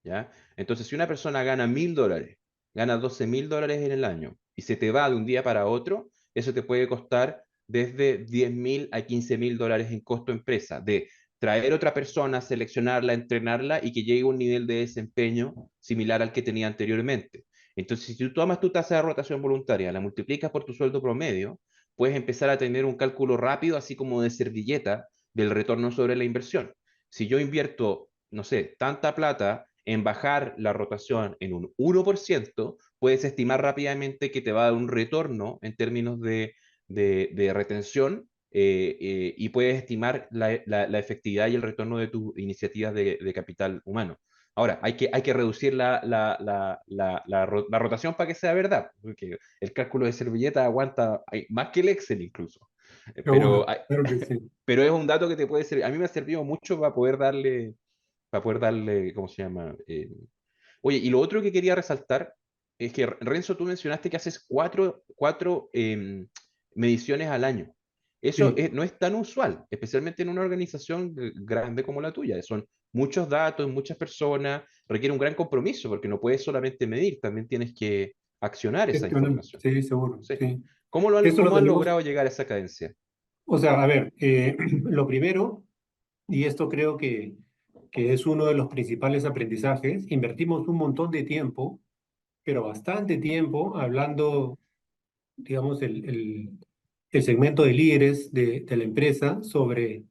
¿ya? Entonces, si una persona gana $1.000, gana $12.000 en el año y se te va de un día para otro, eso te puede costar desde $10.000 a $15.000 en costo empresa, de traer otra persona, seleccionarla, entrenarla y que llegue a un nivel de desempeño similar al que tenía anteriormente. Entonces, si tú tomas tu tasa de rotación voluntaria, la multiplicas por tu sueldo promedio, puedes empezar a tener un cálculo rápido, así como de servilleta, del retorno sobre la inversión. Si yo invierto, no sé, tanta plata en bajar la rotación en un 1%, puedes estimar rápidamente que te va a dar un retorno en términos de retención y puedes estimar la efectividad y el retorno de tus iniciativas de capital humano. Ahora, hay que reducir la rotación para que sea verdad, porque el cálculo de servilleta aguanta más que el Excel incluso. Seguro, claro que sí. Pero es un dato que te puede servir. A mí me ha servido mucho para poder darle, ¿cómo se llama? Oye, y lo otro que quería resaltar es que, Renzo, tú mencionaste que haces cuatro mediciones al año. Eso Sí, no es tan usual, especialmente en una organización grande como la tuya. Son muchos datos, muchas personas, requiere un gran compromiso porque no puedes solamente medir, también tienes que accionar esa gestionan, información. sí, seguro, ¿Sí? sí. ¿Cómo lo han, Eso lo cómo han tenemos, logrado llegar a esa cadencia? o sea, a ver, lo primero, y esto creo que es uno de los principales aprendizajes, invertimos un montón de tiempo, pero bastante tiempo, hablando, digamos, el segmento de líderes de la empresa sobre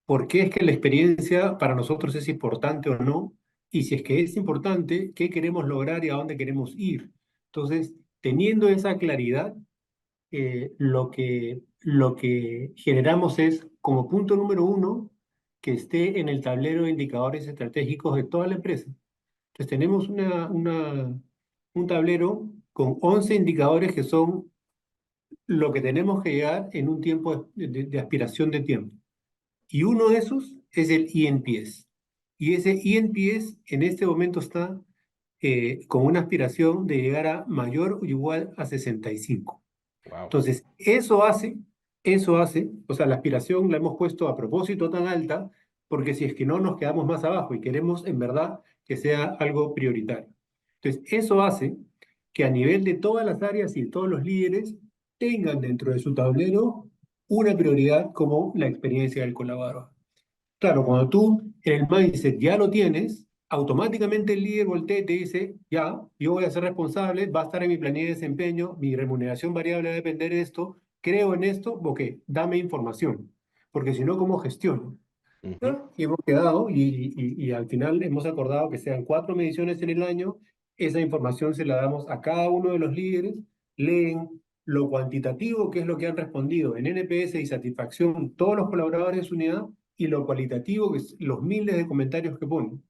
por qué es que la experiencia para nosotros es importante o no, y si es que es importante, qué queremos lograr y a dónde queremos ir. Entonces, teniendo esa claridad, lo que generamos es, como punto número uno, que esté en el tablero de indicadores estratégicos de toda la empresa. Entonces, tenemos un tablero con 11 indicadores que son lo que tenemos que llegar en un tiempo de aspiración de tiempo. Y uno de esos es el eNPS. Y ese eNPS en este momento está con una aspiración de llegar a mayor o igual a 65. Wow. Entonces, o sea, la aspiración la hemos puesto a propósito tan alta, porque si es que no nos quedamos más abajo y queremos en verdad que sea algo prioritario. Entonces, eso hace que a nivel de todas las áreas y de todos los líderes tengan dentro de su tablero una prioridad como la experiencia del colaborador. Claro, cuando tú el mindset ya lo tienes, automáticamente el líder voltea y te dice, ya, yo voy a ser responsable, va a estar en mi planilla de desempeño, mi remuneración variable va a depender de esto, creo en esto, ok, dame información, porque si no, ¿cómo gestiono? Ujú. ¿No? Y hemos quedado y al final hemos acordado que sean 4 mediciones en el año, esa información se la damos a cada uno de los líderes, leen lo cuantitativo, que es lo que han respondido en NPS y satisfacción todos los colaboradores de su unidad, y lo cualitativo, que es los miles de comentarios que ponen.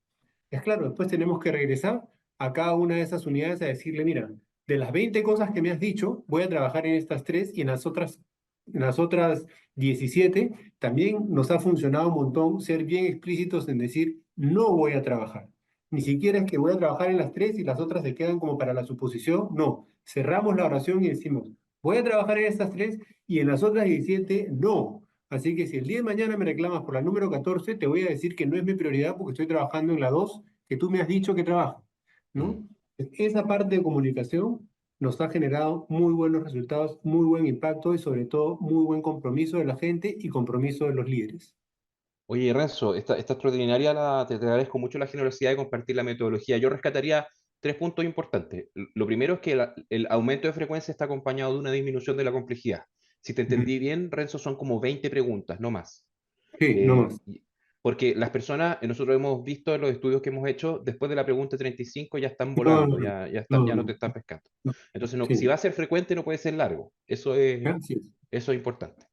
Es claro, después tenemos que regresar a cada una de esas unidades a decirle, mira, de las 20 cosas que me has dicho, voy a trabajar en estas tres y en las otras 17 también nos ha funcionado un montón ser bien explícitos en decir, no voy a trabajar. Ni siquiera es que voy a trabajar en las tres y las otras se quedan como para la suposición. No, cerramos la oración y decimos, voy a trabajar en estas tres y en las otras 17 no. Así que si el día de mañana me reclamas por la número 14, te voy a decir que no es mi prioridad porque estoy trabajando en la 2 que tú me has dicho que trabajo, Mm. ¿no? Esa parte de comunicación nos ha generado muy buenos resultados, muy buen impacto y sobre todo muy buen compromiso de la gente y compromiso de los líderes. Oye, Renzo, esta extraordinaria, te agradezco mucho la generosidad de compartir la metodología. Yo rescataría 3 puntos importantes. Lo primero es que el aumento de frecuencia está acompañado de una disminución de la complejidad. Si te Ujú. entendí bien, Renzo, son como 20 preguntas, no más. Sí, no más. Porque las personas, nosotros hemos visto en los estudios que hemos hecho, después de la pregunta 35 ya están No, volando, no, ya no, no te no, están pescando. no. Entonces, si Sí, va a ser frecuente, no puede ser largo. gracias. Eso es importante.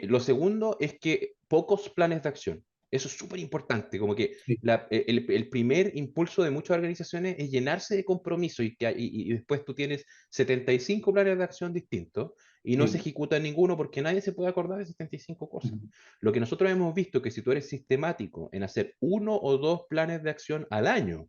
Lo segundo es que pocos planes de acción. Eso es súper importante, como que Sí, el primer impulso de muchas organizaciones es llenarse de compromiso y después tú tienes 75 planes de acción distintos y no se sí. ejecuta ninguno porque nadie se puede acordar de 75 cosas. Ujú. Lo que nosotros hemos visto es que si tú eres sistemático en hacer 1 o 2 planes de acción al año,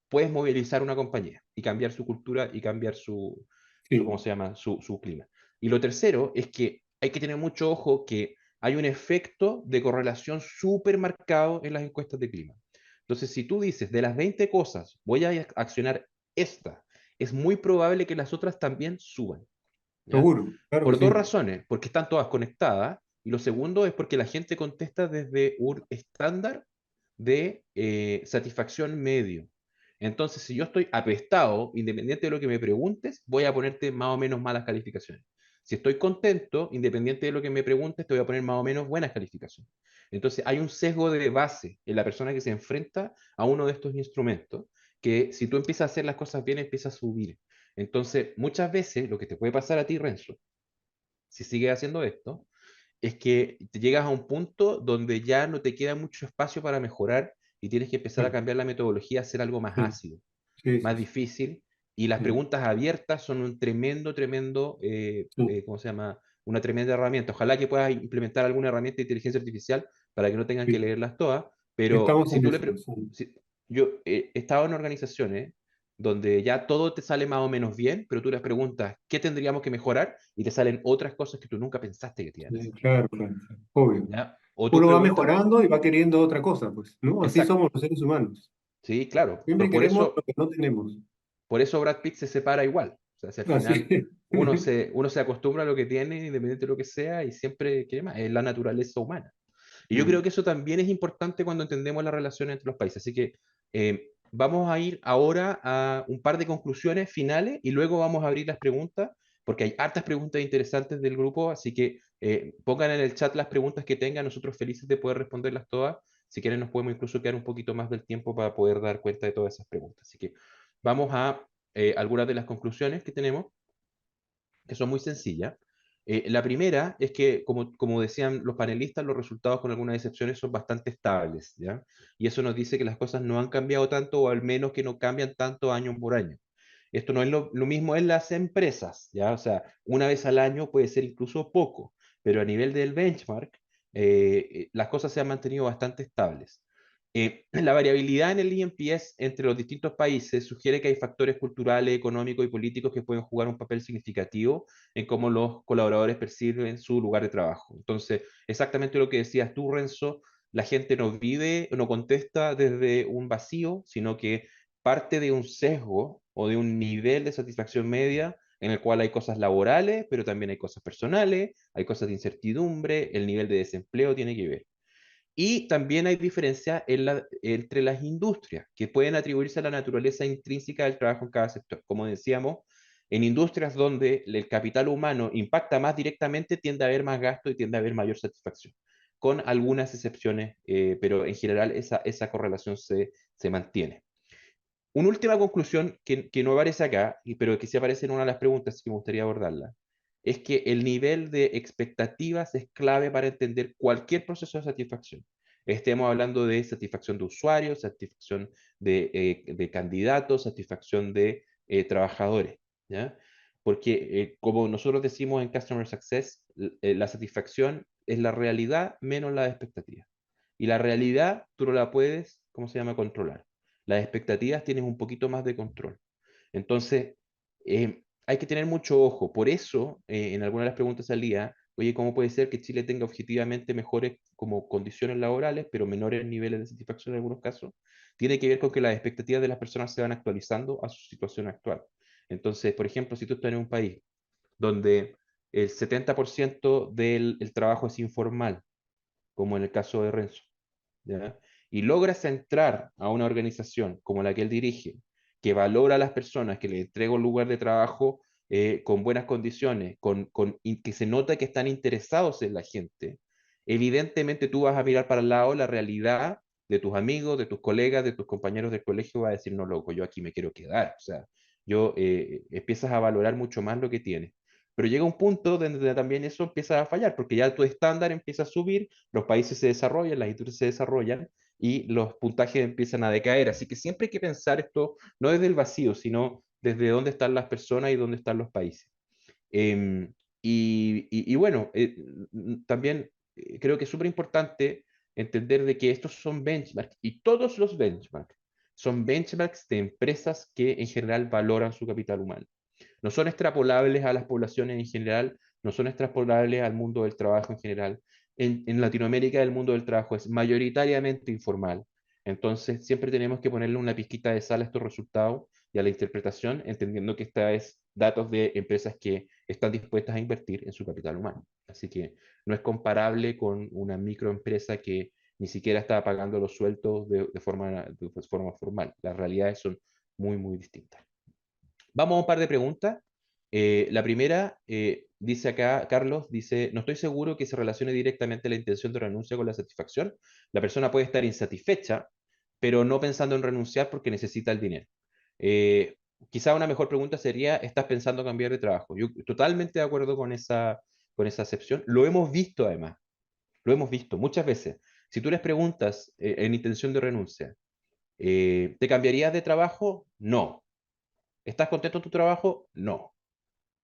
puedes movilizar una compañía y cambiar su cultura y cambiar ¿cómo Sí, se llama? Su clima. Y lo tercero es que hay que tener mucho ojo que hay un efecto de correlación súper marcado en las encuestas de clima. Entonces, si tú dices, de las 20 cosas, voy a accionar esta, es muy probable que las otras también suban, ¿ya? seguro, claro que Por dos sí. razones, porque están todas conectadas, y lo segundo es porque la gente contesta desde un estándar de satisfacción medio. Entonces, si yo estoy apestado, independiente de lo que me preguntes, voy a ponerte más o menos malas calificaciones. Si estoy contento, independiente de lo que me preguntes, te voy a poner más o menos buenas calificaciones. Entonces, hay un sesgo de base en la persona que se enfrenta a uno de estos instrumentos, que si tú empiezas a hacer las cosas bien, empieza a subir. Entonces, muchas veces lo que te puede pasar a ti, Renzo, si sigues haciendo esto, es que te llegas a un punto donde ya no te queda mucho espacio para mejorar y tienes que empezar a Claro. cambiar la metodología a hacer algo más Sí, ácido, sí, más sí, sí. difícil. Y las Sí, preguntas abiertas son un tremendo, sí. ¿cómo se llama? Una tremenda herramienta. Ojalá que puedas implementar alguna herramienta de inteligencia artificial para que no tengan que Sí. leerlas todas, pero Estamos si en tú le... eso. Sí. yo he estado en organizaciones donde ya todo te sale más o menos bien, pero tú les preguntas qué tendríamos que mejorar y te salen otras cosas que tú nunca pensaste que te iban a Sí, salir. claro, claro, claro. Obvio. ¿Ya? O tú Uno va preguntas, mejorando y va queriendo otra cosa, pues, ¿no? Así exacto, somos los seres humanos. sí, claro, Siempre queremos lo que no tenemos. por eso Brad Pitt se separa igual. O sea, si al Así final es. uno se acostumbra a lo que tiene, independiente de lo que sea, y siempre quiere más, es la naturaleza humana. Y yo creo Mm. que eso también es importante cuando entendemos las relaciones entre los países. Así que vamos a ir ahora a un par de conclusiones finales y luego vamos a abrir las preguntas, porque hay hartas preguntas interesantes del grupo, así que pongan en el chat las preguntas que tengan, nosotros felices de poder responderlas todas. Si quieren nos podemos incluso quedar un poquito más del tiempo para poder dar cuenta de todas esas preguntas. Así que vamos a algunas de las conclusiones que tenemos que son muy sencillas. La primera es que, como decían los panelistas, los resultados, con algunas excepciones, son bastante estables, ¿ya? Y eso nos dice que las cosas no han cambiado tanto, o al menos que no cambian tanto año por año. Esto no es lo mismo en las empresas, ¿ya? O sea, una vez al año puede ser incluso poco, pero a nivel del benchmark, las cosas se han mantenido bastante estables. La variabilidad en el INPS entre los distintos países sugiere que hay factores culturales, económicos y políticos que pueden jugar un papel significativo en cómo los colaboradores perciben su lugar de trabajo. Entonces, exactamente lo que decías tú, Renzo, la gente no vive, no contesta desde un vacío, sino que parte de un sesgo o de un nivel de satisfacción media en el cual hay cosas laborales, pero también hay cosas personales, hay cosas de incertidumbre, el nivel de desempleo tiene que ver. Y también hay diferencias entre las industrias, que pueden atribuirse a la naturaleza intrínseca del trabajo en cada sector. Como decíamos, en industrias donde el capital humano impacta más directamente, tiende a haber más gasto y tiende a haber mayor satisfacción, con algunas excepciones, pero en general esa correlación se mantiene. Una última conclusión que no aparece acá, pero que sí aparece en una de las preguntas que me gustaría abordarla, es que el nivel de expectativas es clave para entender cualquier proceso de satisfacción. Estemos hablando de satisfacción de usuarios, satisfacción de candidatos, satisfacción de trabajadores, ¿ya? Porque como nosotros decimos en Customer Success, la satisfacción es la realidad menos la expectativa. Y la realidad tú no la puedes, ¿cómo se llama?, controlar. Las expectativas tienes un poquito más de control. Entonces, hay que tener mucho ojo. Por eso, en algunas de las preguntas salía, oye, ¿cómo puede ser que Chile tenga objetivamente mejores como condiciones laborales, pero menores niveles de satisfacción en algunos casos? Tiene que ver con que las expectativas de las personas se van actualizando a su situación actual. Entonces, por ejemplo, si tú estás en un país donde el 70% del trabajo es informal, como en el caso de Renzo, ¿ya? Y logras entrar a una organización como la que él dirige, que valora a las personas, que le entrega un lugar de trabajo con buenas condiciones, y que se nota que están interesados en la gente, evidentemente tú vas a mirar para el lado la realidad de tus amigos, de tus colegas, de tus compañeros del colegio, vas a decir, no, loco, yo aquí me quiero quedar. O sea, empiezas a valorar mucho más lo que tienes. Pero llega un punto donde también eso empieza a fallar, porque ya tu estándar empieza a subir, los países se desarrollan, las industrias se desarrollan y los puntajes empiezan a decaer. Así que siempre hay que pensar esto no desde el vacío, sino desde dónde están las personas y dónde están los países. Eh, y bueno, también creo que es súper importante entender de que estos son benchmarks y todos los benchmarks son benchmarks de empresas que en general valoran su capital humano. No son extrapolables a las poblaciones en general, no son extrapolables al mundo del trabajo en general. En Latinoamérica el mundo del trabajo es mayoritariamente informal, entonces siempre tenemos que ponerle una pizquita de sal a estos resultados y a la interpretación, entendiendo que esta es datos de empresas que están dispuestas a invertir en su capital humano. Así que no es comparable con una microempresa que ni siquiera está pagando los sueldos de forma formal. Las realidades son muy distintas. Vamos a un par de preguntas. La primera, dice acá, Carlos, dice, no estoy seguro que se relacione directamente la intención de renuncia con la satisfacción. La persona puede estar insatisfecha, pero no pensando en renunciar porque necesita el dinero. Quizá una mejor pregunta sería, ¿estás pensando cambiar de trabajo? Yo totalmente de acuerdo con esa acepción. Lo hemos visto además, lo hemos visto muchas veces. Si tú les preguntas en intención de renuncia, ¿te cambiarías de trabajo? No. ¿Estás contento en tu trabajo? No.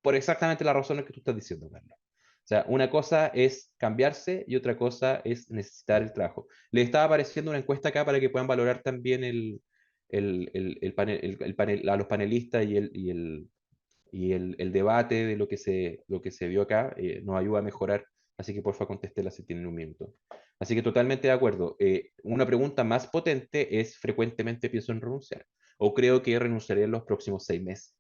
Por exactamente las razones que tú estás diciendo, Carlos. O sea, una cosa es cambiarse y otra cosa es necesitar el trabajo. Les estaba apareciendo una encuesta acá para que puedan valorar también a los panelistas y el debate de lo que se vio acá. Nos ayuda a mejorar, así que porfa contéstela si tienen un minuto. Así que totalmente de acuerdo. Una pregunta más potente es: ¿frecuentemente pienso en renunciar? ¿O creo que renunciaré en los próximos 6 meses?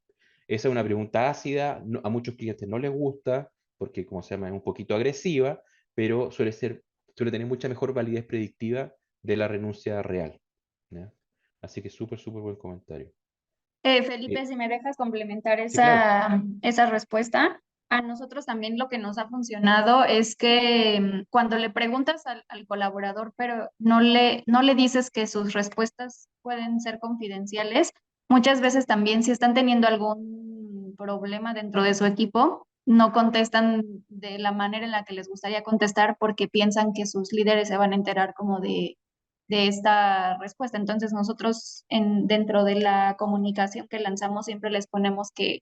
Esa es una pregunta ácida, a muchos clientes no les gusta, porque como se llama, es un poquito agresiva, pero suele tener mucha mejor validez predictiva de la renuncia real, ¿ya? Así que súper, súper buen comentario. Felipe, Eh, si me dejas complementar sí, claro. esa respuesta, a nosotros también lo que nos ha funcionado es que cuando le preguntas al colaborador, pero no le dices que sus respuestas pueden ser confidenciales, muchas veces también si están teniendo algún problema dentro de su equipo, no contestan de la manera en la que les gustaría contestar porque piensan que sus líderes se van a enterar como de esta respuesta. Entonces nosotros dentro de la comunicación que lanzamos siempre les ponemos que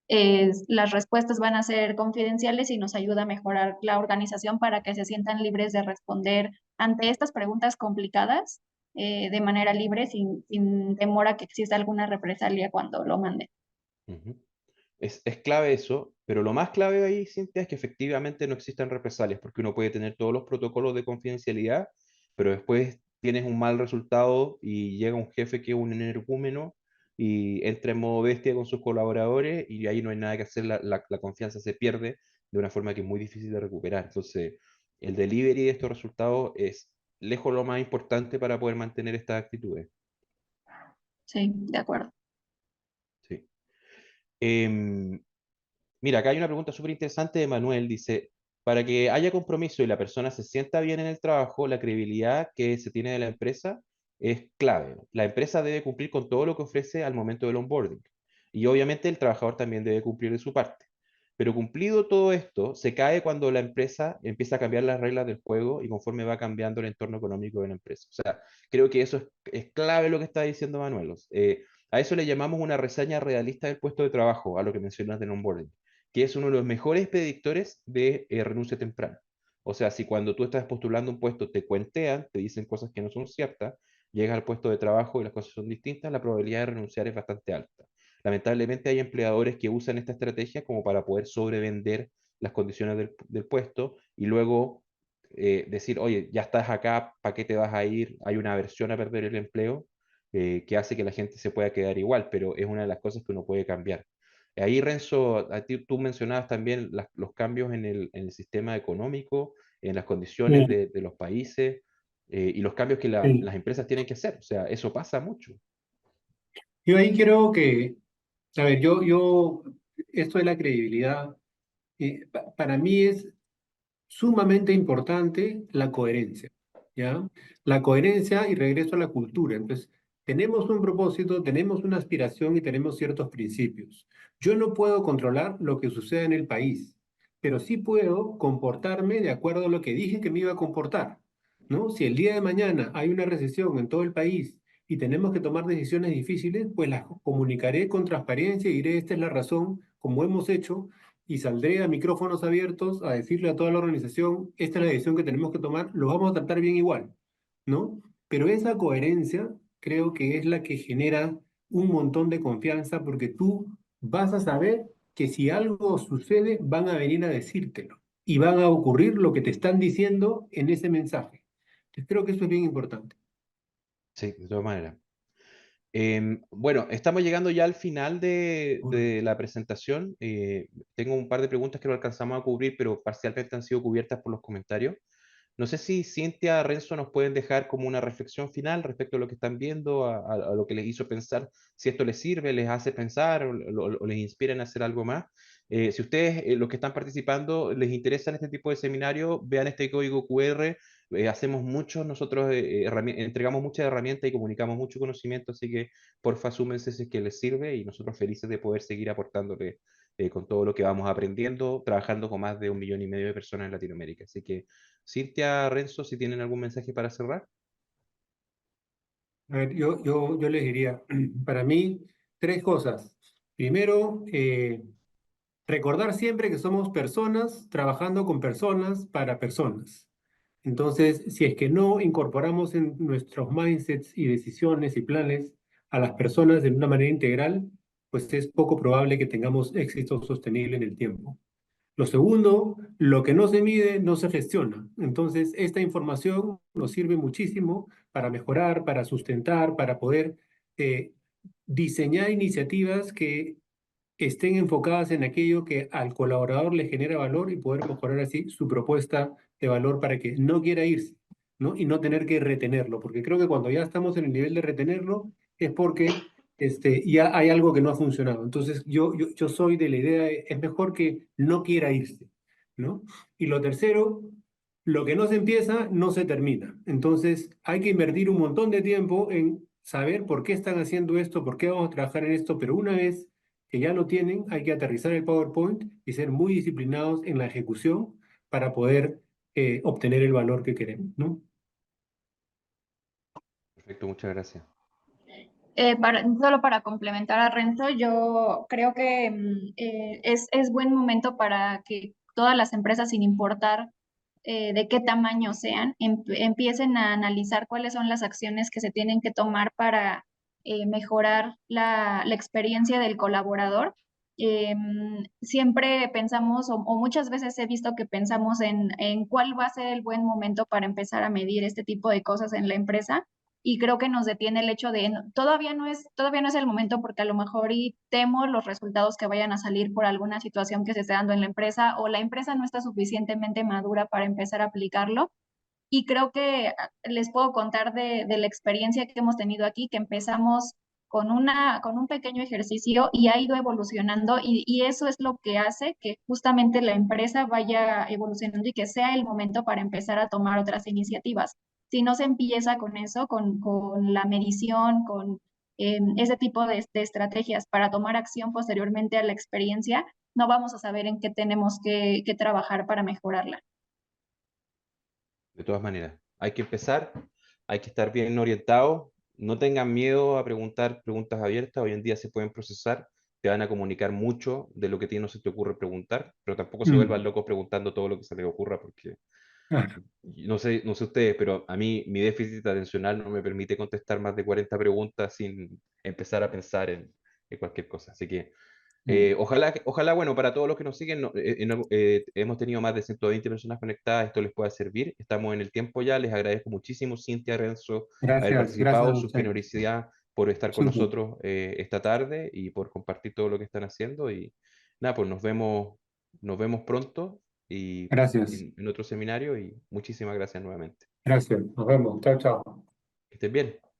las respuestas van a ser confidenciales y nos ayuda a mejorar la organización para que se sientan libres de responder ante estas preguntas complicadas de manera libre, sin temor a que exista alguna represalia cuando lo manden. Ujú. Es clave eso, pero lo más clave ahí, Cintia, es que efectivamente no existan represalias, porque uno puede tener todos los protocolos de confidencialidad, pero después tienes un mal resultado y llega un jefe que es un energúmeno y entra en modo bestia con sus colaboradores y ahí no hay nada que hacer, la confianza se pierde de una forma que es muy difícil de recuperar. Entonces, el delivery de estos resultados es lejos lo más importante para poder mantener estas actitudes. Sí, de acuerdo. Sí. Em, Mira, acá hay una pregunta súper interesante de Manuel. Dice: para que haya compromiso y la persona se sienta bien en el trabajo, la credibilidad que se tiene de la empresa es clave. La empresa debe cumplir con todo lo que ofrece al momento del onboarding. Y obviamente el trabajador también debe cumplir de su parte. Pero cumplido todo esto, se cae cuando la empresa empieza a cambiar las reglas del juego y conforme va cambiando el entorno económico de la empresa. O sea, creo que eso es clave lo que está diciendo Manuel. A eso le llamamos una reseña realista del puesto de trabajo, a lo que mencionas del onboarding, que es uno de los mejores predictores de renuncia temprana. O sea, si cuando tú estás postulando un puesto te cuentean, te dicen cosas que no son ciertas, llegas al puesto de trabajo y las cosas son distintas, la probabilidad de renunciar es bastante alta. Lamentablemente hay empleadores que usan esta estrategia como para poder sobrevender las condiciones del puesto y luego decir: oye, ya estás acá, ¿para qué te vas a ir? Hay una aversión a perder el empleo que hace que la gente se pueda quedar igual, pero es una de las cosas que uno puede cambiar. Ahí, Renzo, tú mencionabas también los cambios en el sistema económico, en las condiciones Sí, de los países y los cambios que sí. las empresas tienen que hacer. O sea, eso pasa mucho. Yo ahí creo que, a ver, esto de la credibilidad, para mí es sumamente importante la coherencia, ¿ya? La coherencia y regreso a la cultura. Entonces, tenemos un propósito, tenemos una aspiración y tenemos ciertos principios. Yo no puedo controlar lo que sucede en el país, pero sí puedo comportarme de acuerdo a lo que dije que me iba a comportar, ¿no? Si el día de mañana hay una recesión en todo el país y tenemos que tomar decisiones difíciles, pues las comunicaré con transparencia y diré: esta es la razón, como hemos hecho, y saldré a micrófonos abiertos a decirle a toda la organización: esta es la decisión que tenemos que tomar, lo vamos a tratar bien igual, ¿no? Pero esa coherencia creo que es la que genera un montón de confianza, porque tú vas a saber que si algo sucede van a venir a decírtelo y van a ocurrir lo que te están diciendo en ese mensaje. Entonces creo que eso es bien importante. Sí, de todas maneras. Bueno, estamos llegando ya al final de la presentación. Tengo un par de preguntas que no alcanzamos a cubrir, pero parcialmente han sido cubiertas por los comentarios. No sé si Cintia, Renzo nos pueden dejar como una reflexión final respecto a lo que están viendo, a lo que les hizo pensar, si esto les sirve, les hace pensar o les inspira en hacer algo más. Si ustedes, los que están participando, les interesan este tipo de seminario, vean este código QR. Hacemos muchos, nosotros entregamos muchas herramientas y comunicamos mucho conocimiento, así que porfa, súmense si es que les sirve y nosotros felices de poder seguir aportándole con todo lo que vamos aprendiendo, trabajando con más de 1,5 millones de personas en Latinoamérica. Así que, Cintia, Renzo, si tienen algún mensaje para cerrar. A ver, yo les diría, para mí, tres cosas. Primero, recordar siempre que somos personas trabajando con personas para personas. Entonces, si es que no incorporamos en nuestros mindsets y decisiones y planes a las personas de una manera integral, pues es poco probable que tengamos éxito sostenible en el tiempo. Lo segundo, lo que no se mide no se gestiona. Entonces, esta información nos sirve muchísimo para mejorar, para sustentar, para poder eh, diseñar iniciativas que estén enfocadas en aquello que al colaborador le genera valor y poder mejorar así su propuesta de valor para que no quiera irse, ¿no? Y no tener que retenerlo, porque creo que cuando ya estamos en el nivel de retenerlo es porque ya hay algo que no ha funcionado. Entonces, yo soy de la idea, es mejor que no quiera irse, ¿no? Y lo tercero, lo que no se empieza, no se termina. Entonces, hay que invertir un montón de tiempo en saber por qué están haciendo esto, por qué vamos a trabajar en esto, pero una vez que ya lo tienen, hay que aterrizar el PowerPoint y ser muy disciplinados en la ejecución para poder obtener el valor que queremos, ¿no? Perfecto, muchas gracias. Solo para complementar a Renzo, yo creo que es buen momento para que todas las empresas, sin importar de qué tamaño sean, empiecen a analizar cuáles son las acciones que se tienen que tomar para mejorar la experiencia del colaborador. Siempre pensamos, o muchas veces he visto que pensamos en cuál va a ser el buen momento para empezar a medir este tipo de cosas en la empresa, y creo que nos detiene el hecho de todavía no es el momento, porque a lo mejor y temo los resultados que vayan a salir por alguna situación que se esté dando en la empresa, o la empresa no está suficientemente madura para empezar a aplicarlo. Y creo que les puedo contar de la experiencia que hemos tenido aquí, que empezamos con un pequeño ejercicio y ha ido evolucionando, y eso es lo que hace que justamente la empresa vaya evolucionando y que sea el momento para empezar a tomar otras iniciativas. Si no se empieza con eso, con la medición, con ese tipo de estrategias para tomar acción posteriormente a la experiencia, no vamos a saber en qué tenemos que trabajar para mejorarla. De todas maneras, hay que empezar, hay que estar bien orientado, no tengan miedo a preguntar preguntas abiertas, hoy en día se pueden procesar, te van a comunicar mucho de lo que no se te ocurre preguntar, pero tampoco se vuelvan Mm. locos preguntando todo lo que se les ocurra, porque Ah, no sé ustedes, pero a mí mi déficit atencional no me permite contestar más de 40 preguntas sin empezar a pensar en cualquier cosa. Así que mm. ojalá, bueno, para todos los que nos siguen, hemos tenido más de 120 personas conectadas, esto les pueda servir. Estamos en el tiempo ya, les agradezco muchísimo, Cintia, Renzo, haber Gracias participado, a su ustedes. generosidad por estar con Súper. nosotros esta tarde y por compartir todo lo que están haciendo. Y nada, pues nos vemos pronto y Gracias. en otro seminario y muchísimas gracias nuevamente. Gracias. Nos vemos. Chao, chao. Que estén bien.